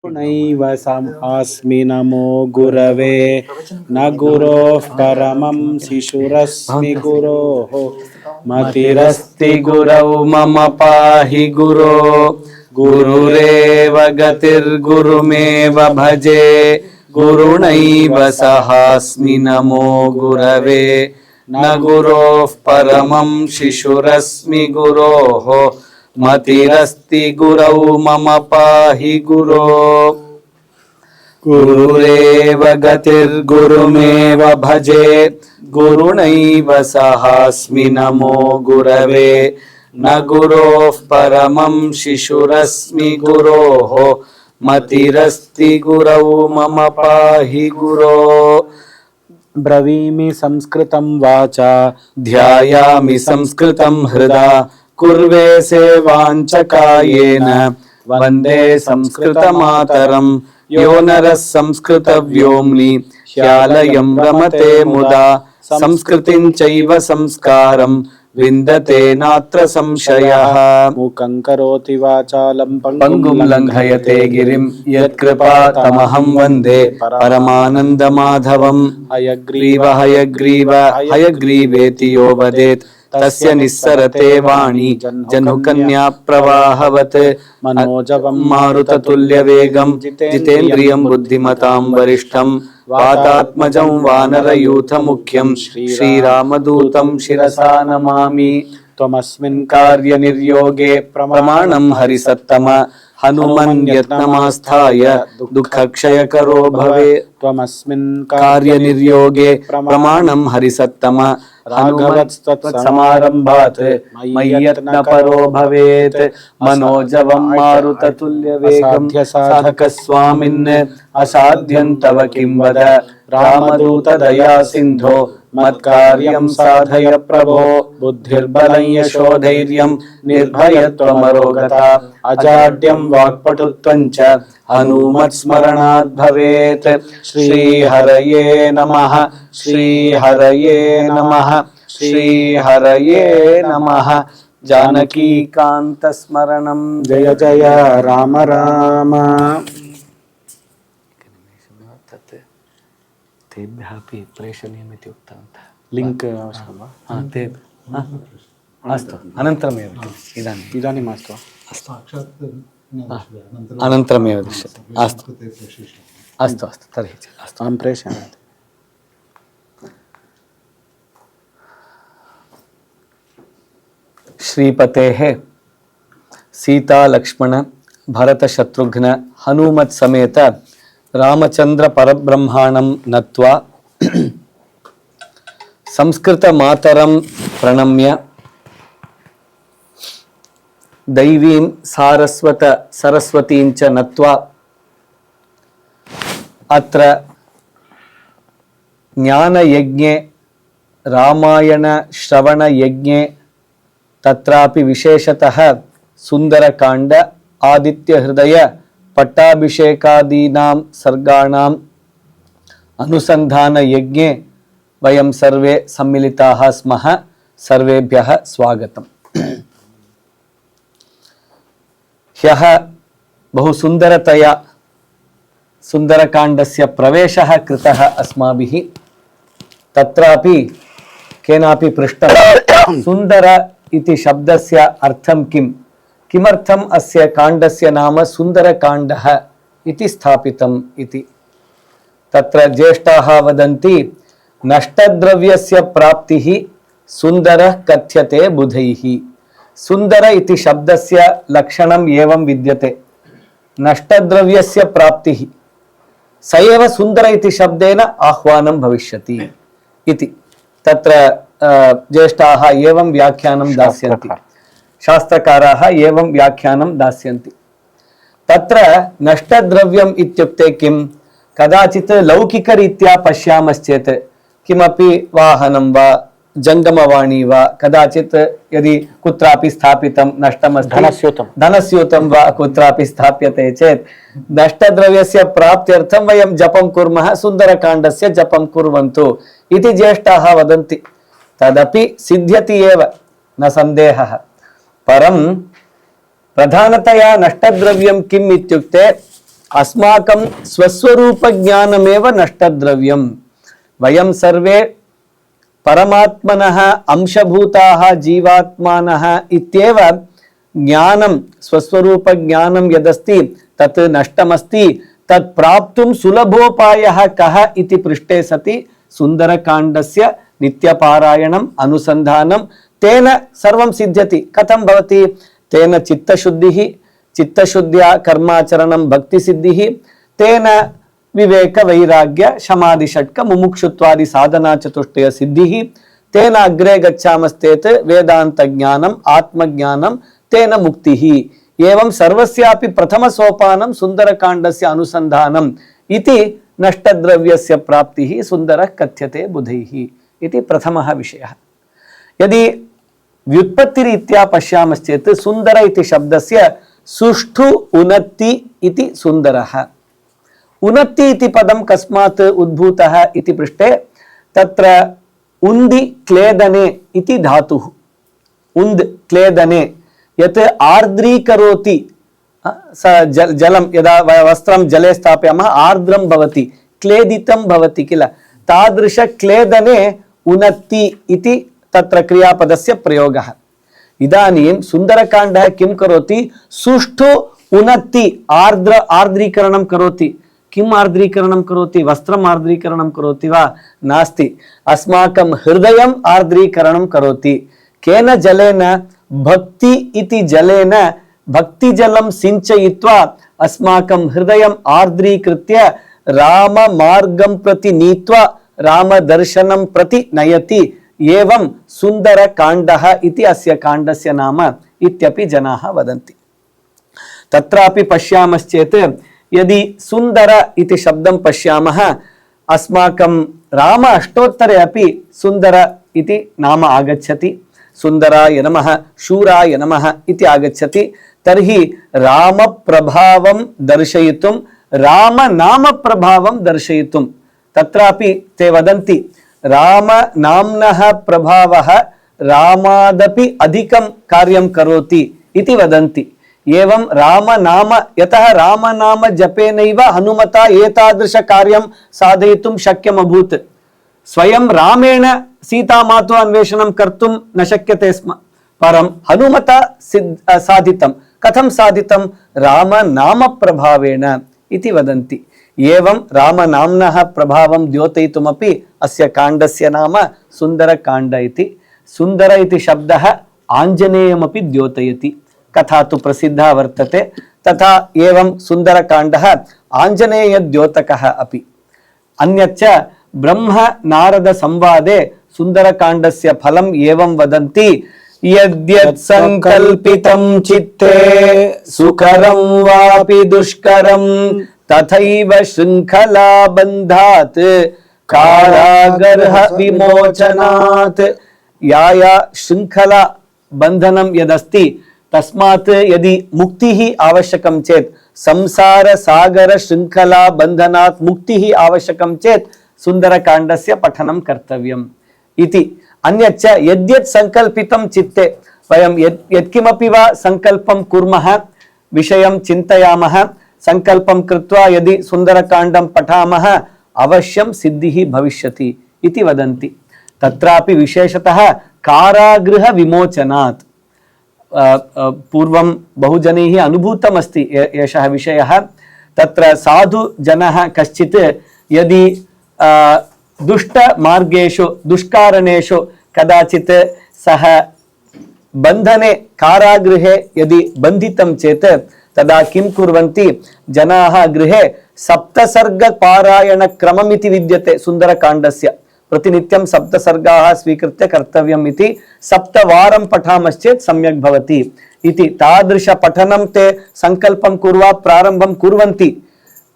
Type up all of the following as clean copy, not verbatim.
नैव अस्मि नमो गुरवे न गुरोः परमं शिशुरस्मि गुरोः मतिरस्ति गुरौ मम पाहि गुरो गुरुरेव गतिर्गुरुमेव भजे गुरुणैव सहास्मि नमो गुरवे न गुरोः परमं शिशुरस्मि गुरोः मतिरस्ति गुरौ मम पाहि गुरो गुरुरेव गतिर्गुरुमेव भजे गुरुणैव सहास्मि नमो गुरवे न गुरोः परमं शिशुरस्मि गुरोः मतिरस्ति गुरौ मम पाहि गुरो ब्रवीमि संस्कृतं वाचा ध्यायामि संस्कृतं हृदा कुर्वे सेवाञ्च कायेन वन्दे संस्कृतमातरं यो नरः संस्कृतव्योम्नि ह्यालयं रमते मुदा संस्कृतिं चैव संस्कारं विन्दते नात्र संशयः मूकं करोति वाचालं पङ्गुं लङ्घयते गिरिं यत्कृपा तमहं वन्दे परमानन्दमाधवम् हयग्रीव हयग्रीव हयग्रीवेति यो वदेत् तस्य निस्सरते वाणी जह्नुकन्या प्रवाहवत् मनोजवं मारुततुल्यवेगं जितेन्द्रियं बुद्धिमतां वरिष्ठं वातात्मजं वानरयूथमुख्यं श्रीरामदूतं शिरसा नमामि त्वमस्मिन् कार्यनिर्योगे प्रमाणं हरिसत्तम हनुमन्यत्नमास्थाय दुःखक्षयकरो भवे त्वमस्मिन् कार्यनिर्योगे प्रमाणं हरिसत्तम राघवत्समारम्भात् मय्यत्नपरो भवेत् मनोजवं मारुततुल्यवेगं साधकस्वामिन् असाध्यं तव किं वद रामदूतदया सिन्धो मत्कार्यं साधय प्रभो बुद्धिर्बलं यशोधैर्यं निर्भयत्वमरोगता अजाड्यं वाक्पटुत्वं च हनुमत्स्मरणात् भवेत् श्रीहरये नमः श्रीहरये नमः श्रीहरये नमः जानकीकान्तस्मरणं जय जय राम राम तेभ्यः प्रेषणीयमिति उक्तवन्तः लिङ्क् आवश्यकं वा? ते अस्तु अनन्तरमेव इदानीम् अस्तु अनन्तरमेव दृश्यते अस्तु अस्तु अस्तु तर्हि अस्तु अहं प्रेषयामि श्रीपतेः सीता लक्ष्मण भरत शत्रुघ्न हनुमत् समेत रामचंद्र परब्रह्माणं नत्वा संस्कृत मातरं प्रणम्य दैवीं सरस्वतीं च नत्वा अत्र ज्ञानयज्ञे रामायण श्रवण यज्ञे तत्रापि विशेषतः सुंदरकांड आदित्य हृदय पट्टाभिषेकादीनां सर्गाणाम् अनुसंधान यज्ञे वयं सर्वे सम्मिलिताः स्मः सर्वेभ्यः स्वागतम् ह्यः बहु सुंदरतया सुंदरकांडस्य प्रवेशः कृतः अस्माभिः तत्रापि केनापि पृष्टं सुंदर इति शब्दस्य अर्थं किम् किमर्थम् अस्य काण्डस्य नाम सुन्दरकाण्डः इति स्थापितम् इति तत्र ज्येष्ठाः वदन्ति नष्टद्रव्यस्य प्राप्तिः सुन्दरः कथ्यते बुधैः सुन्दर इति शब्दस्य लक्षणम् एवं विद्यते नष्टद्रव्यस्य प्राप्तिः स एव सुन्दर इति शब्देन आह्वानं भविष्यति इति तत्र ज्येष्ठाः एवं व्याख्यानं दास्यन्ति शास्त्रकाराः एवं व्याख्यानं दास्यन्ति तत्र नष्टद्रव्यम् इत्युक्ते किं कदाचित् लौकिकरीत्या पश्यामश्चेत् किमपि वाहनं वा जङ्गमवाणी वा कदाचित् यदि कुत्रापि स्थापितं नष्टमस्ति धनस्यूतं वा कुत्रापि स्थाप्यते चेत् नष्टद्रव्यस्य प्राप्त्यर्थं वयं जपं कुर्मः सुन्दरकाण्डस्य जपं कुर्वन्तु इति ज्येष्ठाः वदन्ति तदपि सिद्ध्यति एव न सन्देहः परं प्रधानतया नष्टद्रव्यं किम् इत्युक्ते अस्माकं स्वस्वरूपज्ञानमेव नष्टद्रव्यं। वयं सर्वे परमात्मनः अंशभूताः जीवात्मानः इत्येव ज्ञानं स्वस्वरूपज्ञानं यदस्ति तत् नष्टमस्ति। तत् प्राप्तुं सुलभोपायः कः इति पृष्टे सति सुन्दरकाण्डस्य नित्यपारायणम् अनुसन्धानं तेन सर्वं सिद्ध्यति। कथं भवति? तेन चित्तशुद्धिः, चित्तशुद्ध्या कर्माचरणं भक्तिसिद्धिः, तेन विवेक वैराग्य शमादिषट्क मुमुक्षुत्वादि साधना चतुष्टय सिद्धिः, तेन अग्रे गच्छामश्चेत् वेदांत ज्ञानम् आत्मज्ञानं, तेन मुक्तिः। एवं सर्वस्यापि प्रथम सोपानं सुन्दरकाण्डस्य अनुसन्धानम् इति नष्टद्रव्यस्य प्राप्तिः सुन्दरः कथ्यते बुधैः इति प्रथमः विषयः। यदि व्युत्पत्तिरीत्या पश्यामश्चेत् सुन्दर इति शब्दस्य सुष्ठु उनत्ति इति सुन्दरः। उनत्ति इति पदं कस्मात् उद्भूतः इति पृष्टे तत्र उन्दि क्लेदने इति धातुः। उन्द् क्लेदने यत् आर्द्रीकरोति, जलं यदा वस्त्रं जले स्थापयामः आर्द्रं भवति, क्लेदितं भवति किल, तादृश क्लेदने उनत्ति इति तत्र क्रियापदस्य प्रयोगः। इदानीं सुन्दरकाण्डः किं करोति? सुष्ठु उनत्ति आर्द्रीकरणं करोति। किम् आर्द्रीकरणं करोति? वस्त्रम् आर्द्रीकरणं करोति वा? नास्ति, अस्माकं हृदयम् आर्द्रीकरणं करोति। केन जलेन? भक्ति इति जलेन भक्तिजलं सिंचयित्वा अस्माकं हृदयम् आर्द्रीकृत्य राम मार्गं प्रति नीत्वा रामदर्शनं प्रति नयति। एवं सुन्दरकाण्डः इति अस्य काण्डस्य नाम इत्यपि जनाः वदन्ति। तत्रापि पश्यामश्चेत् यदि सुन्दर इति शब्दं पश्यामः, अस्माकं राम अष्टोत्तरे अपि सुन्दर इति नाम आगच्छति। सुन्दराय नमः, शूराय नमः इति आगच्छति। तर्हि राम प्रभावं दर्शयितुं, राम नाम प्रभावं दर्शयितुं तत्रापि ते वदन्ति राम नाम्नः प्रभावः रामादपि अधिकं कार्यं करोति इति वदन्ति। एवं राम नाम, यतः राम नाम जपेनैव हनुमता एतादृश कार्यं साधयितुं शक्यम् अभूत्। स्वयं रामेण सीतामातुः अन्वेषणं कर्तुं न शक्यते स्म, परं हनुमता साधितं। कथं साधितं? राम नाम प्रभावेण इति वदन्ति। एवं रामनाम्नः प्रभावं द्योतयितुमपि अस्य काण्डस्य नाम सुन्दरकाण्ड इति। सुन्दर इति शब्दः आञ्जनेयमपि द्योतयति। कथा तु प्रसिद्धा वर्तते, तथा एवं सुन्दरकाण्डः आञ्जनेयद्योतकः अपि। अन्यच्च ब्रह्म नारद संवादे सुन्दरकाण्डस्य फलम् एवं वदन्ति, यद्यत् संकल्पितं चित्ते सुकरं वापि दुष्करं तथैव शृङ्खला बन्धात् कारागर्ह विमोचनात्। या शृङ्खला बन्धनं यदस्ति तस्मात् यदि मुक्तिः आवश्यकं चेत्, संसार सागर शृङ्खला बन्धनात् मुक्तिः आवश्यकं चेत् सुन्दरकाण्डस्य पठनं कर्तव्यम् इति। अन्यच्च यद्यत् संकल्पितं चित्ते, वयं यत्किमपि वा संकल्पं कुर्मः, विषयं चिन्तयामः, संकल्पं कृत्वा यदि सुन्दरकाण्डं पठामः अवश्यं सिद्धिः भविष्यति इति वदन्ति। तत्रापि विशेषतः कारागृह विमोचनात्। पूर्वं बहुजनैः अनुभूतमस्ति एषः विषयः। तत्र साधु जनः कश्चित् यदि दुष्ट मार्गेषु दुष्कारणेषु कदाचित् सः बन्धने कारागृहे यदि बन्धितं चेत् तदा किं कुर्वन्ति जनाः? गृहे सप्तसर्गपारायणक्रमम् इति विद्यते सुन्दरकाण्डस्य। प्रतिनित्यं सप्तसर्गाः स्वीकृत्य कर्तव्यम् इति। 7 वारं पठामश्चेत् सम्यक् भवति इति। तादृश पठनं ते संकल्पं कुर्वा प्रारम्भं कुर्वन्ति।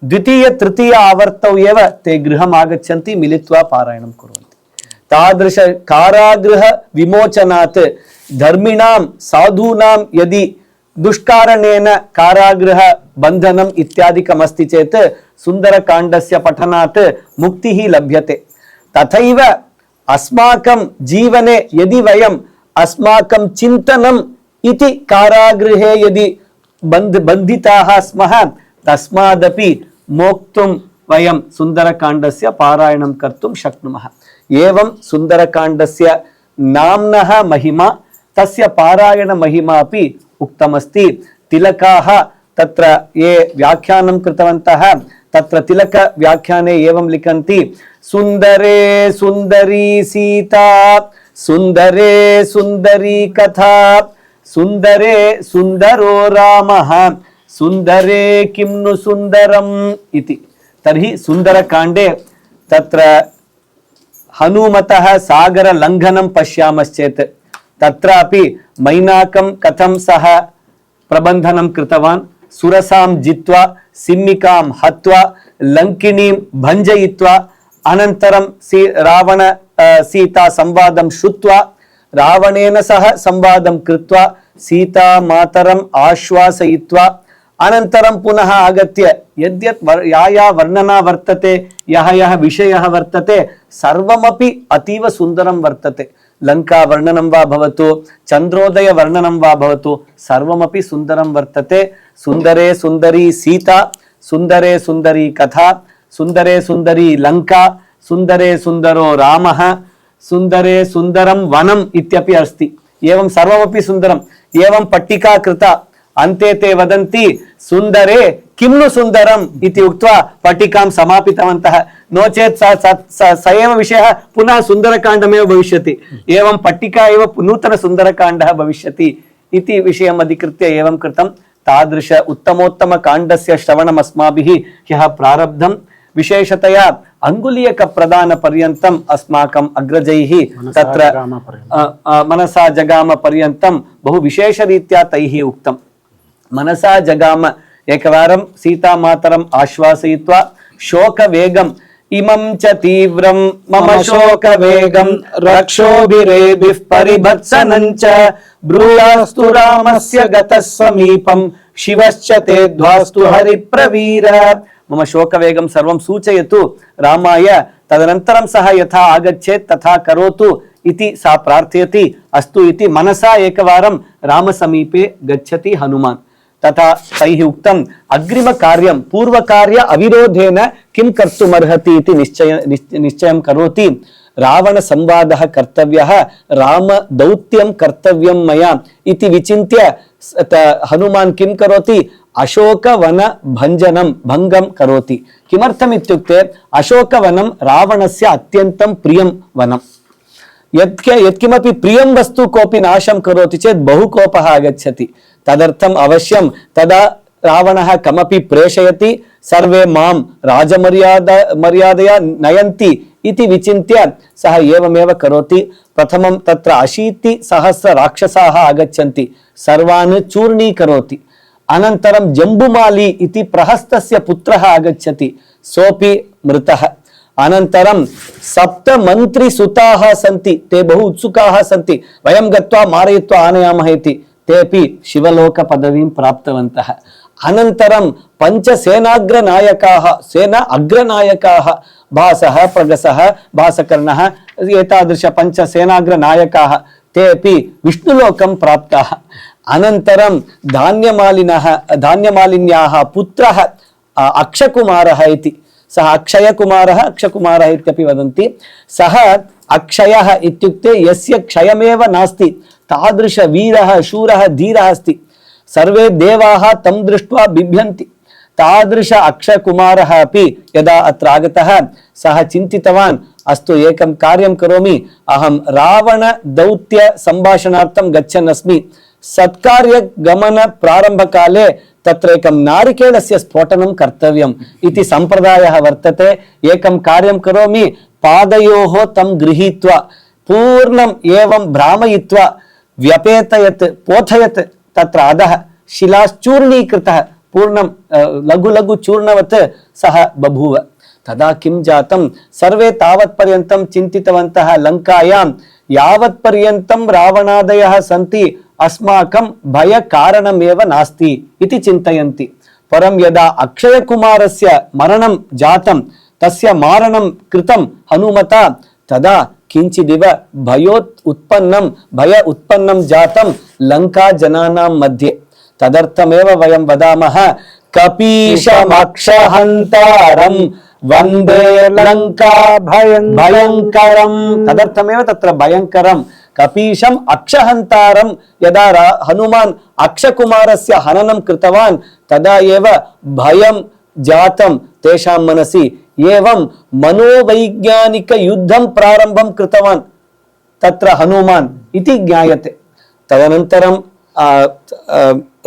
द्वितीय तृतीय आवर्तौ एव ते गृहम् आगच्छन्ति, मिलित्वा पारायणं कुर्वन्ति। तादृश कारागृह विमोचनात् धर्मिणां साधूनां यदि दुष्कारणेन कारागृह बन्धनम् इत्यादिकम् अस्ति चेत् सुन्दरकाण्डस्य पठनात् मुक्तिः लभ्यते। तथैव अस्माकं जीवने यदि वयम् अस्माकं चिन्तनम् इति कारागृहे यदि बन्धिताः स्मः, तस्मादपि मोक्तुं वयं सुन्दरकाण्डस्य पारायणं कर्तुं शक्नुमः। एवं सुन्दरकाण्डस्य नाम्नः महिमा तस्य पारायण महिमा अपि उक्तमस्ति। तिलकाः तत्र ये व्याख्यानं कृतवन्तः तत्र तिलक व्याख्याने एवं लिखन्ति सुन्दरे सुन्दरी सीता सुन्दरे सुन्दरी कथा सुन्दरे सुन्दरो रामः सुन्दरे किं नु सुन्दरम् इति। तर्हि सुन्दरकाण्डे तत्र हनुमतः सागर लङ्घनं पश्यामश्चेत् तत्रापि मैनाकं कथं सः प्रबन्धनं कृतवान्, सुरसां जित्वा सिम्मिकां हत्वा लङ्किनीं भञ्जयित्वा अनन्तरं रावण सीता संवादं श्रुत्वा रावणेन सह संवादं कृत्वा सीता मातरम् आश्वासयित्वा अनन्तरं पुनः आगत्य यद्यत् या वर्णना वर्तते यः विषयः वर्तते सर्वमपि अतीव सुन्दरं वर्तते। लङ्का वर्णनं वा भवतु चन्द्रोदय वर्णनं वा भवतु सर्वमपि सुन्दरं वर्तते। सुन्दरे सुन्दरी सीता सुन्दरे सुन्दरी कथा सुन्दरे सुन्दरी लङ्का सुन्दरे सुन्दरो रामः सुन्दरे सुन्दरं वनम् इत्यपि अस्ति। एवं सर्वमपि सुन्दरम्। एवं पट्टिका कृता अन्ते ते वदन्ति सुन्दरे किं नु सुन्दरम् इति उक्त्वा पट्टिकां समापितवन्तः। नो चेत् स एव विषयः पुनः सुन्दरकाण्डमेव भविष्यति। एवं पट्टिका एव नूतन सुन्दरकाण्डः भविष्यति इति विषयम् अधिकृत्य एवं कृतं। तादृश उत्तमोत्तम काण्डस्य श्रवणम् अस्माभिः ह्यः प्रारब्धम्। विशेषतया अंगुलीयक प्रदान पर्यन्तम् अस्माकम् अग्रजैः तत्र मनसा जगाम पर्यन्तं बहु विशेषरीत्या तैः उक्तम्। मनसा जगाम एकवारं सीता मातरम् आश्वासयित्वा शोकवेगम् इमं च तीव्रं मम शोकवेगं रक्षोभिरेभिः परिभत्सनं च ब्रूयास्तु रामस्य गतः समीपं शिवश्च ते ध्वास्तु हरिप्रवीर। मम शोकवेगं सर्वं सूचयतु रामाय, तदनन्तरं सः यथा आगच्छेत् तथा करोतु इति सा प्रार्थयति। अस्तु इति मनसा एकवारं रामसमीपे गच्छति हनुमान्। तथा तैः उक्तम् अग्रिमकार्यं पूर्वकार्य अविरोधेन किं कर्तुमर्हति इति निश्चयं करोति। रावण संवादः कर्तव्यः, राम दौत्यं कर्तव्यं मया इति विचिन्त्य हनुमान् किं करोति, अशोकवन भंगं करोति। किमर्थम् इत्युक्ते अशोकवनं रावणस्य अत्यन्तं प्रियं वनं। यत्किमपि प्रियं वस्तु कोऽपि नाशं करोति चेत् बहु कोपः आगच्छति। तदर्थम् अवश्यं तदा रावणः कमपि प्रेषयति, सर्वे मां राजमर्यादया नयन्ति इति विचिन्त्य सः एवमेव करोति। प्रथमं तत्र 80,000 राक्षसाः आगच्छन्ति, सर्वान् चूर्णीकरोति। अनन्तरं जम्बुमाली इति प्रहस्तस्य पुत्रः आगच्छति, सोऽपि मृतः। अनन्तरं 7 मन्त्रिसुताः सन्ति, ते बहु उत्सुकाः सन्ति, वयं गत्वा मारयित्वा आनयामः इति। तेऽपि शिवलोक पदवीं प्राप्तवन्तः। अनन्तरं 5 सेनाग्रनायकाः, सेना अग्रनायकाः, भासः, प्रगसः, भासकर्णः, एतादृश 5 सेनाग्रनायकाः, तेऽपि विष्णुलोकं प्राप्ताः। अनन्तरं धान्यमालिन्याः पुत्रः अक्षकुमारः इति, सः अक्षयकुमारः इत्यपि वदन्ति। सः अक्षयः इत्युक्ते यस्य क्षयमेव नास्ति, तादृश वीरः शूरः धीरः अस्ति। सर्वे देवाः तं दृष्ट्वा बिभ्यन्ति। तादृश अक्षयकुमारः अपि यदा अत्र आगतः सः चिन्तितवान्, अस्तु एकं कार्यं करोमि, अहं रावण दौत्य सम्भाषणार्थं गच्छन् अस्मि। सत्कार्य गमन प्रारम्भकाले तत्र एकं नारिकेलस्य स्फोटनं कर्तव्यम् इति सम्प्रदायः वर्तते। एकं कार्यं करोमि, पादयोः तं गृहीत्वा पूर्णम् एवं भ्रामयित्वा व्यपेतयत् पोथयत् तत्र अधः शिलाश्चूर्णीकृतः पूर्णं लघु लघु चूर्णवत् सः बभूव। तदा किं जातं, सर्वे तावत्पर्यन्तं चिन्तितवन्तः लङ्कायां यावत्पर्यन्तं रावणादयः सन्ति अस्माकं भयकारणमेव नास्ति इति चिन्तयन्ति। परं यदा अक्षयकुमारस्य मरणं जातं, तस्य मारणं कृतं हनुमता, तदा किञ्चिदिव भय उत्पन्नं जातं लङ्का जनानां मध्ये। तदर्थमेव वयं वदामः, कपीशमक्षहन्तारं वन्दे लङ्का भयङ्करं तदर्थमेव तत्र भयङ्करं कपीशम् अक्षहन्तारं यदा हनुमान् अक्षकुमारस्य हननं कृतवान् तदा एव भयं जातं तेषां मनसि एवं मनोवैज्ञानिक युद्धं प्रारम्भं कृतवान् तत्र हनुमान् इति ज्ञायते। तदनन्तरं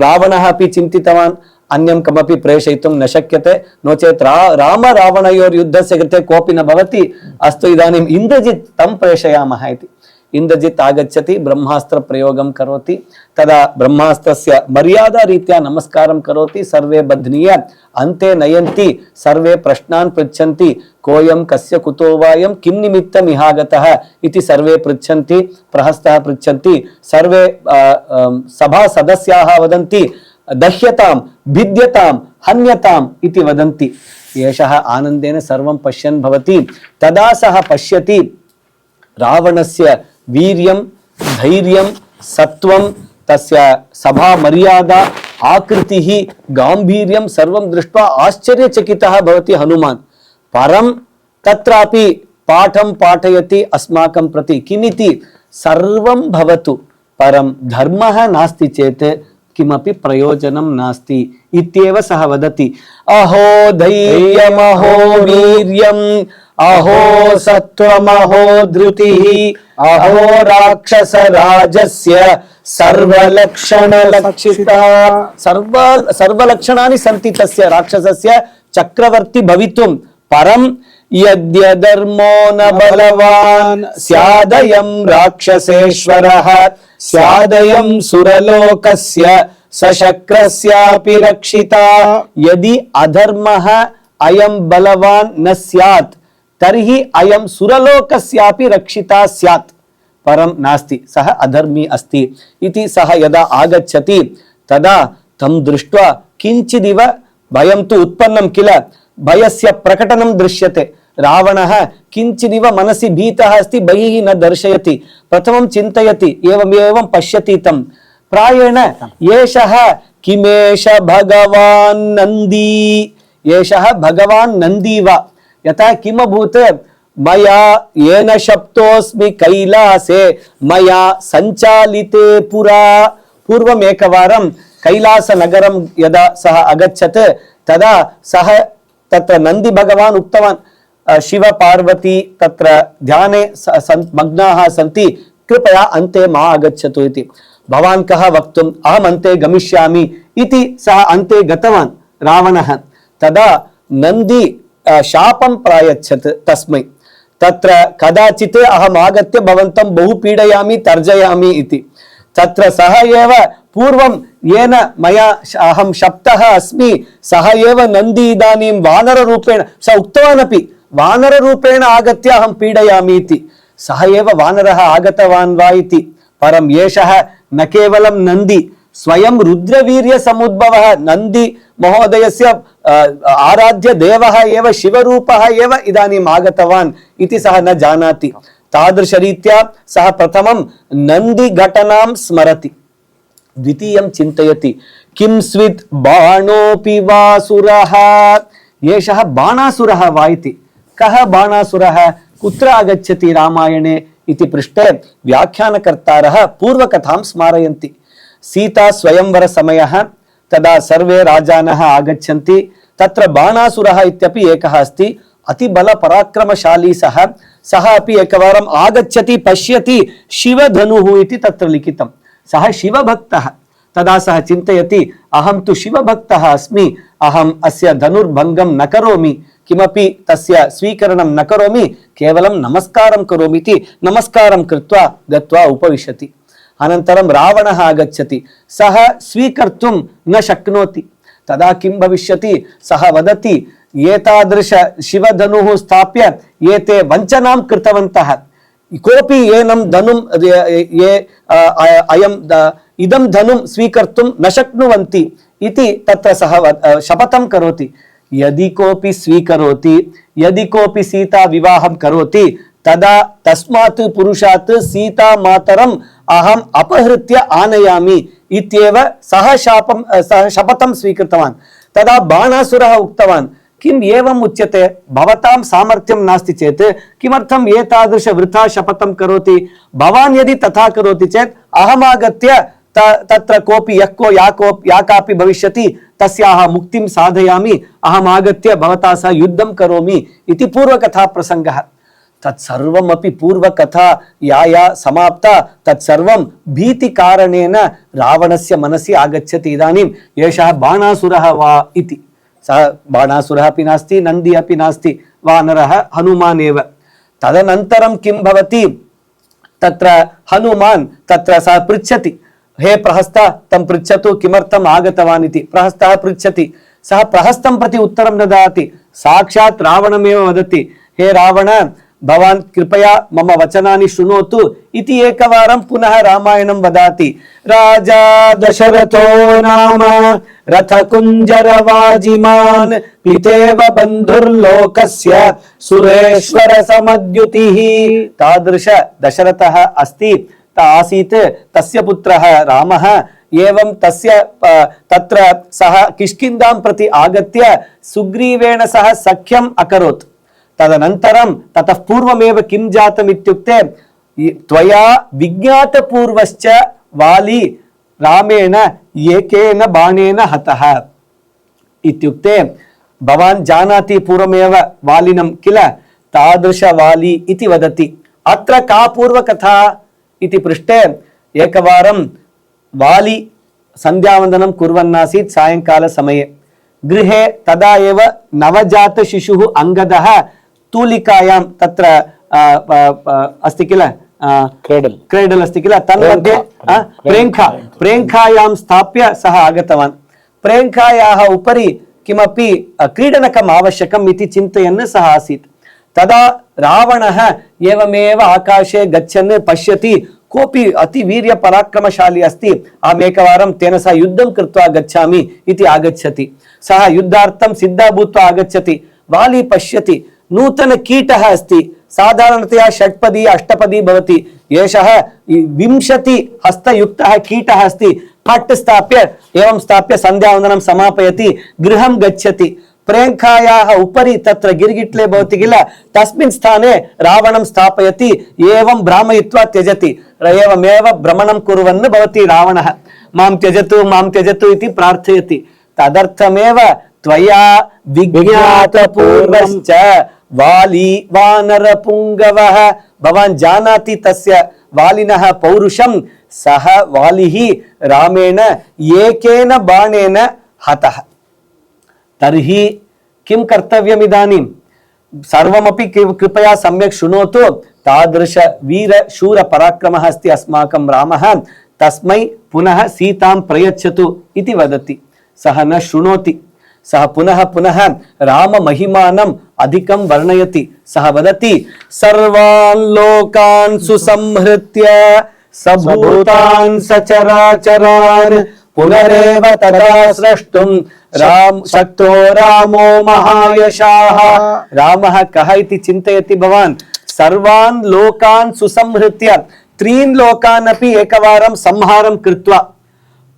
रावणः अपि चिन्तितवान् अन्यं कमपि प्रेषयितुं न शक्यते नो चेत् राम रावणयोर्युद्धस्य कृते कोऽपि न भवति अस्तु इदानीम् इन्द्रजित् तं प्रेषयामः इति। इन्द्रजित् आगच्छति ब्रह्मास्त्र प्रयोगं करोति तदा ब्रह्मास्त्रस्य मर्यादा रीत्या नमस्कारं करोति सर्वे बध्नीय अन्ते नयन्ति सर्वे प्रश्नान् पृच्छन्ति कोऽयं कस्य कुतो वायं किं निमित्तम् इहागतः इति सर्वे पृच्छन्ति प्रहस्तः पृच्छन्ति सर्वे सभा सदस्याः वदन्ति दह्यतां भिद्यतां हन्यताम् इति वदन्ति। एषः आनन्देन सर्वं पश्यन् भवति तदा सः पश्यति रावणस्य वीर्यं धैर्यं सत्वं तस्य सभा मर्यादा आकृतिः गाम्भीर्यं सर्वं दृष्ट्वा आश्चर्यचकितः भवति हनुमान्। परं तत्रापि पाठं पाठयति अस्माकं प्रति किमिति सर्वं भवतु परं धर्मः नास्ति चेत् किमपि प्रयोजनं नास्ति इत्येव सः वदति। अहो धैर्यमहो वीर्यम् अहो सत्वमहो धृतिः अहो राक्षसराजस्य सर्वलक्षणलक्षितः सर्वलक्षणानि सन्ति तस्य राक्षसस्य चक्रवर्ती भवितुं परं यद्यधर्मो न बलवान् स्यादयं राक्षसेश्वरः स्यादयं सुरलोकस्य सशक्रस्यापि रक्षिता। यदि अधर्मः अयं बलवान् न स्यात् तर्हि अयं सुरलोकस्यापि रक्षिता स्यात् परं नास्ति सः अधर्मी अस्ति इति सः यदा आगच्छति तदा तं दृष्ट्वा किञ्चिदिव भयं तु उत्पन्नं किल भयस्य प्रकटनं दृश्यते। रावणः किञ्चिदिव मनसि भीतः अस्ति बहिः न दर्शयति प्रथमं चिन्तयति एवं पश्यति तं प्रायेण एषः किमेष भगवान् नन्दी एषः भगवान् नन्दी वा यथा किमभूत् मया येन शप्तोऽस्मि कैलासे मया सञ्चालिते पुरा। पूर्वम् एकवारं कैलासनगरं यदा सः अगच्छत् तदा सः तत्र नन्दी भगवान् उक्तवान् शिव पार्वती तत्र ध्याने मग्नाः सन्ति कृपया अन्ते मा आगच्छतु इति। भवान् कः वक्तुम् अहम् अन्ते गमिष्यामि इति सः अन्ते गतवान् रावणः। तदा नन्दी शापं प्रायच्छत् तस्मै तत्र कदाचित् अहम् आगत्य भवन्तं बहु पीडयामि तर्जयामि इति। तत्र सः एव पूर्वं येन मया अहं शप्तः अस्मि सः एव नन्दी इदानीं वानररूपेण स उक्तवान् अपि वानररूपेण आगत्य अहं पीडयामि इति। सः एव वानरः आगतवान् वा इति परं एषः न केवलं नन्दी स्वयं रुद्रवीर्य समुद्भवः नन्दी महोदयस्य आराध्य देवः एव शिवरूपः एव इदानीम् आगतवान् इति सः न जानाति। तादृशरीत्या सः प्रथमं नन्दी घटनां स्मरति द्वितीयं चिन्तयति किं स्वित् बाणोऽपि वासुरः एषः बाणासुरः वा इति। कः बाणासुरः कुत्र आगच्छति रामायणे इति पृष्टे व्याख्यानकर्तारः पूर्वकथां स्मारयन्ति। सीता स्वयंवर समयः तदा सर्वे राजानः आगच्छन्ति तत्र बाणासुरः इत्यपि एकः अस्ति अतिबल पराक्रमशाली सः अपि एकवारम् आगच्छति पश्यति शिवधनुः इति तत्र लिखितं सः शिवभक्तः। तदा सः चिन्तयति अहं तु शिवभक्तः अस्मि अहम् अस्य धनुर्भङ्गं न करोमि किमपि तस्य स्वीकरणं न करोमि केवलं नमस्कारं करोमि इति नमस्कारं कृत्वा गत्वा उपविशति। अनन्तरं रावणः आगच्छति सः स्वीकर्तुं न शक्नोति। तदा किं भविष्यति सः वदति एतादृश शिवधनुः स्थाप्य एते वञ्चनां कृतवन्तः कोऽपि एनं धनुं इदं धनुं स्वीकर्तुं न शक्नुवन्ति इति तत्र सः शपथं करोति। यदि कोऽपि स्वीकरोति यदि कोऽपि सीता विवाहं करोति तदा तस्मात् पुरुषात् सीता मातरम् अहम् अपहृत्य आनयामि इत्येव सः शपथं स्वीकृतवान्। तदा बाणासुरः उक्तवान्, किम् एवम् उच्यते, भवतां सामर्थ्यं नास्ति चेत् किमर्थम् एतादृश वृथा शपथं करोति? भवान् यदि तथा करोति चेत् अहमागत्य तत्र कोऽपि या कापि भविष्यति तस्याः मुक्तिं साधयामि, अहमागत्य भवता सह युद्धं करोमि इति पूर्वकथा प्रसङ्गः। तत्सर्वमपि पूर्वकथा या समाप्ता तत्सर्वं भीतिकारणेन रावणस्य मनसि आगच्छति। इदानीम् एषः बाणासुरः वा इति। सः बाणासुरः अपि नास्ति, नन्दी अपि नास्ति, वानरः हनुमान् एव। तदनन्तरं किं भवति, तत्र हनुमान् तत्र सः पृच्छति, हे प्रहस्त तं पृच्छतु किमर्थम् आगतवान् इति। प्रहस्तः पृच्छति, सः प्रहस्तं प्रति उत्तरं न ददाति, साक्षात् रावणमेव वदति, हे रावण भवान् कृपया मम वचनानि शृणोतु इति एकवारं पुनः रामायणं वदाति। राजा दशरथो नाम रथकुञ्जरवाजिमान् पितेव बन्धुर्लोकस्य सुरेश्वर समद्युतिः। तादृश दशरथः अस्ति, आसीत्, तस्य पुत्रः रामः। एवं तस्य तत्र सः किष्किन्धां प्रति आगत्य सुग्रीवेण सह सख्यम् अकरोत्। तदनन्तरं ततः पूर्वमेव किं जातम् इत्युक्ते, त्वया विज्ञातपूर्वश्च वाली रामेण एकेन बाणेन हतः इत्युक्ते, भवान् जानाति पूर्वमेव वालिनं किल, तादृशवाली इति वदति। अत्र का पूर्वकथा इति पृष्टे, एकवारं वाली सन्ध्यावन्दनं कुर्वन्नासीत् सायङ्कालसमये। गृहे तदा एव नवजात शिशुः अंगदः तूलिकायां तत्र अस्ति किल, क्रेडल् अस्ति किल, तन्मध्ये प्रेङ्खायां स्थाप्य सः आगतवान्। प्रेङ्खायाः उपरि किमपि क्रीडनकम् आवश्यकम् इति चिन्तयन् सः आसीत्। तदा रावणः एवमेव आकाशे गच्छन् पश्यति, कोऽपि अतिवीर्य पराक्रमशाली अस्ति, अहम् एकवारं तेन सह युद्धं कृत्वा गच्छामि इति आगच्छति। सः युद्धार्थं सिद्धः भूत्वा आगच्छति। वाली पश्यति, नूतन कीटः अस्ति, साधारणतया षट्पदी अष्टपदी भवति, एषः 20 हस्तयुक्तः कीटः अस्ति। फट् स्थाप्य एवं स्थाप्य सन्ध्यावन्दनं समापयति, गृहं गच्छति। प्रेङ्खायाः उपरि तत्र गिरिगिट्ले भवति किल, तस्मिन् स्थाने रावणं स्थापयति, एवं भ्रामयित्वा त्यजति। एवमेव भ्रमणं कुर्वन् भवति रावणः, मां त्यजतु इति प्रार्थयति। तदर्थमेव त्वया विज्ञातपूर्वश्च वाली वानरपुङ्गवः, भवान् जानाति तस्य वालिनः पौरुषं, सः वालिः रामेण एकेन बाणेन हतः। तर्हि किं कर्तव्यम् इदानीं, सर्वमपि कृपया सम्यक् शृणोतु। तादृश वीर शूर पराक्रमः अस्ति अस्माकं रामः, तस्मै पुनः सीतां प्रयच्छतु इति वदति। सः न शृणोति। सः पुनः पुनः राम महिमानम् अधिकं वर्णयति। सः वदति, सर्वान् लोकान् सुसंहृत्य सबूतान् सचराचरान् पुनरेव तदा स्रष्टुं शक्तो रामो महायशाः। रामः कः इति चिन्तयति भवान्? सर्वान् लोकान् सुसंहृत्य, 3 लोकान् अपि एकवारं संहारं कृत्वा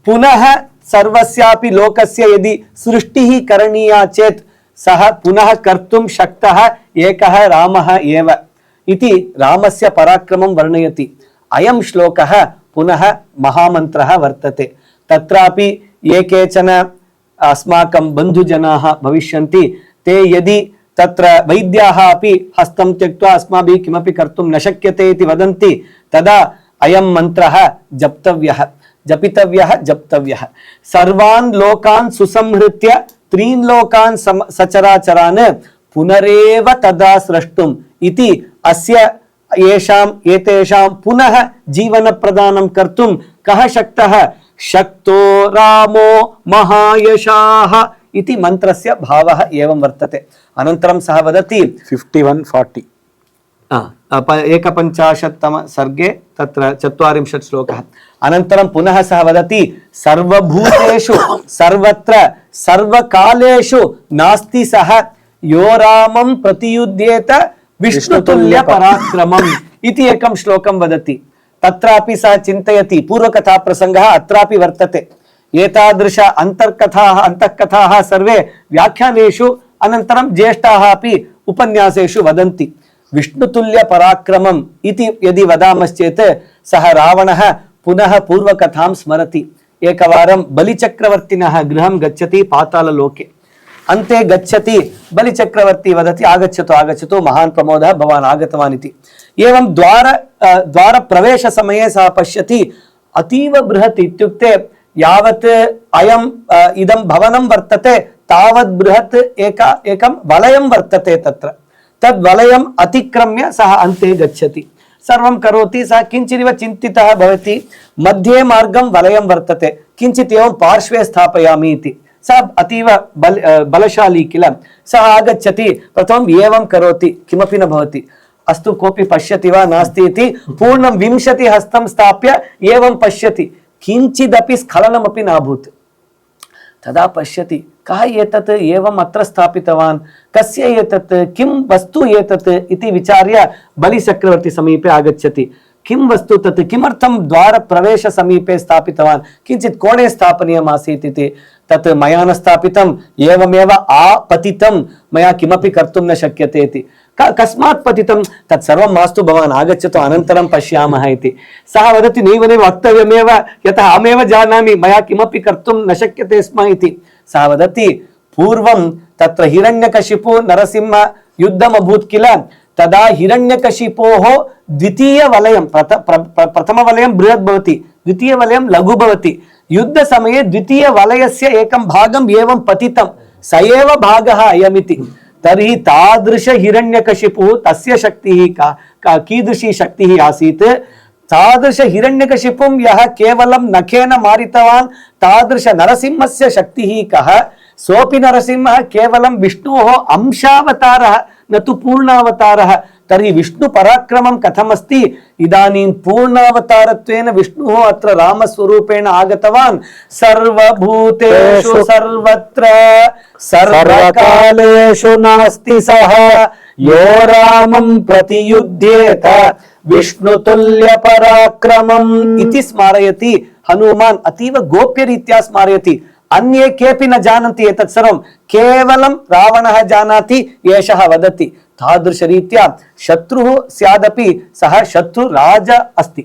पुनः सर्वस्यापि लोकस्य यदि सृष्टिः करणीया चेत् सः पुनः कर्तुं शक्तः एकः रामः एव इति रामस्य पराक्रमं वर्णयति। अयं श्लोकः पुनः महामन्त्रः वर्तते। तत्रापि ये केचन अस्माकं बन्धुजनाः भविष्यन्ति, ते यदि तत्र वैद्याः अपि हस्तं त्यक्त्वा अस्माभिः किमपि कर्तुं न शक्यते इति वदन्ति, तदा अयं मन्त्रः जपितव्यः। सर्वान् लोकान् सुसंहृत्य 3 लोकान् सचराचरान् पुनरेव तदा स्रष्टुम् इति अस्य एतेषां पुनः जीवन प्रदानं कर्तुं कः शक्तः? शक्तो रामो महायशाः इति मंत्रस्य भावः एवं वर्तते। अनन्तरं सः वदति 51-40 एकपञ्चाशत्तम सर्गे तत्र 40 श्लोकः। अनन्तरं पुनः सः वदति, सर्वभूतेषु सर्वत्र सर्वकालेषु नास्ति सः यो रामं प्रतियुध्येत विष्णुतुल्य पराक्रमम् इति एकं श्लोकं वदति। तत्रापि सः चिन्तयति, पूर्वकथा प्रसङ्गः अत्रापि वर्तते। एतादृश अन्तःकथाः सर्वे व्याख्यानेषु अनन्तरं ज्येष्ठाः अपि उपन्यासेषु वदन्ति। विष्णुतुल्य पराक्रमम् इति यदि वदामश्चेत् सः रावणः पुनः पूर्वकथां स्मरति। एकवारं बलिचक्रवर्तिनः गृहं गच्छति पाताललोके। अन्ते गच्छति, बलिचक्रवर्ती वदति आगच्छतु आगच्छतु, महान् प्रमोदः, भवान् आगतवान् इति। एवं द्वारप्रवेशसमये सः पश्यति अतीव बृहत्, इत्युक्ते यावत् इदं भवनं वर्तते तावत् बृहत् एकं वलयं वर्तते तत्र। तद् वलयम् अतिक्रम्य सः अन्ते गच्छति, सर्वं करोति। सः किञ्चिदिव चिन्तितः भवति, मध्ये मार्गं वलयं वर्तते, किञ्चित् एवं पार्श्वे स्थापयामि इति। सः अतीव बलशाली किल, सः आगच्छति, प्रथमम् एवं करोति, किमपि न भवति। अस्तु कोऽपि पश्यति वा नास्ति इति पूर्णं 20 हस्तं स्थाप्य एवं पश्यति, किञ्चिदपि स्खलनमपि नाभूत्। तदा पश्यति कः एतत् एवम् अत्र स्थापितवान्, कस्य एतत्, किं वस्तु एतत् इति विचार्य बलिचक्रवर्ती समीपे आगच्छति। किं वस्तु तत्, किमर्थं द्वारप्रवेशसमीपे स्थापितवान्, किञ्चित् कोणे स्थापनीयम् आसीत् इति। तत् मया न स्थापितम्, एवमेव आपतितं, मया किमपि कर्तुं न शक्यते इति। कस्मात् पतितं, तत्सर्वं मास्तु, भवान् आगच्छतु अनन्तरं पश्यामः इति। सः वदति नैव नैव वक्तव्यमेव, यतः अहमेव जानामि मया किमपि कर्तुं न शक्यते स्म इति। सः वदति पूर्वं तत्र हिरण्यकशिपु नरसिंह युद्धम् अभूत् किल, तदा हिरण्यकशिपोः द्वितीयवलयं, प्रथमवलयं बृहत् भवति, द्वितीयवलयं लघु भवति। युद्धसमये द्वितीयवलयस्य एकं भागम् एवं पतितं, स एव भागः अयमिति। तर्हि तादृश हिरण्यकशिपुः, तस्य शक्तिः कीदृशी शक्तिः आसीत्, तादृश हिरण्यकशिपुं यः केवलं नखेन मारितवान्, तादृश नरसिंहस्य शक्तिः कः। सोऽपि नरसिंहः केवलं विष्णोः अंशावतारः, न तु पूर्णावतारः। तर्हि विष्णु पराक्रमं कथमस्ति, इदानीं पूर्णावतारत्वेन विष्णुः अत्र रामस्वरूपेण आगतवान्। सर्वभूतेषु सर्वत्र सर्वकालेषु नास्ति सः, यो रामं प्रतियुध्येत विष्णुतुल्य पराक्रमम् इति स्मारयति हनुमान्। अतीव गोप्यरीत्या स्मारयति, अन्ये केऽपि न जानन्ति एतत् सर्वं, केवलं रावणः जानाति, एषः वदति। तादृशरीत्या शत्रुः स्यादपि सः शत्रुराजा अस्ति।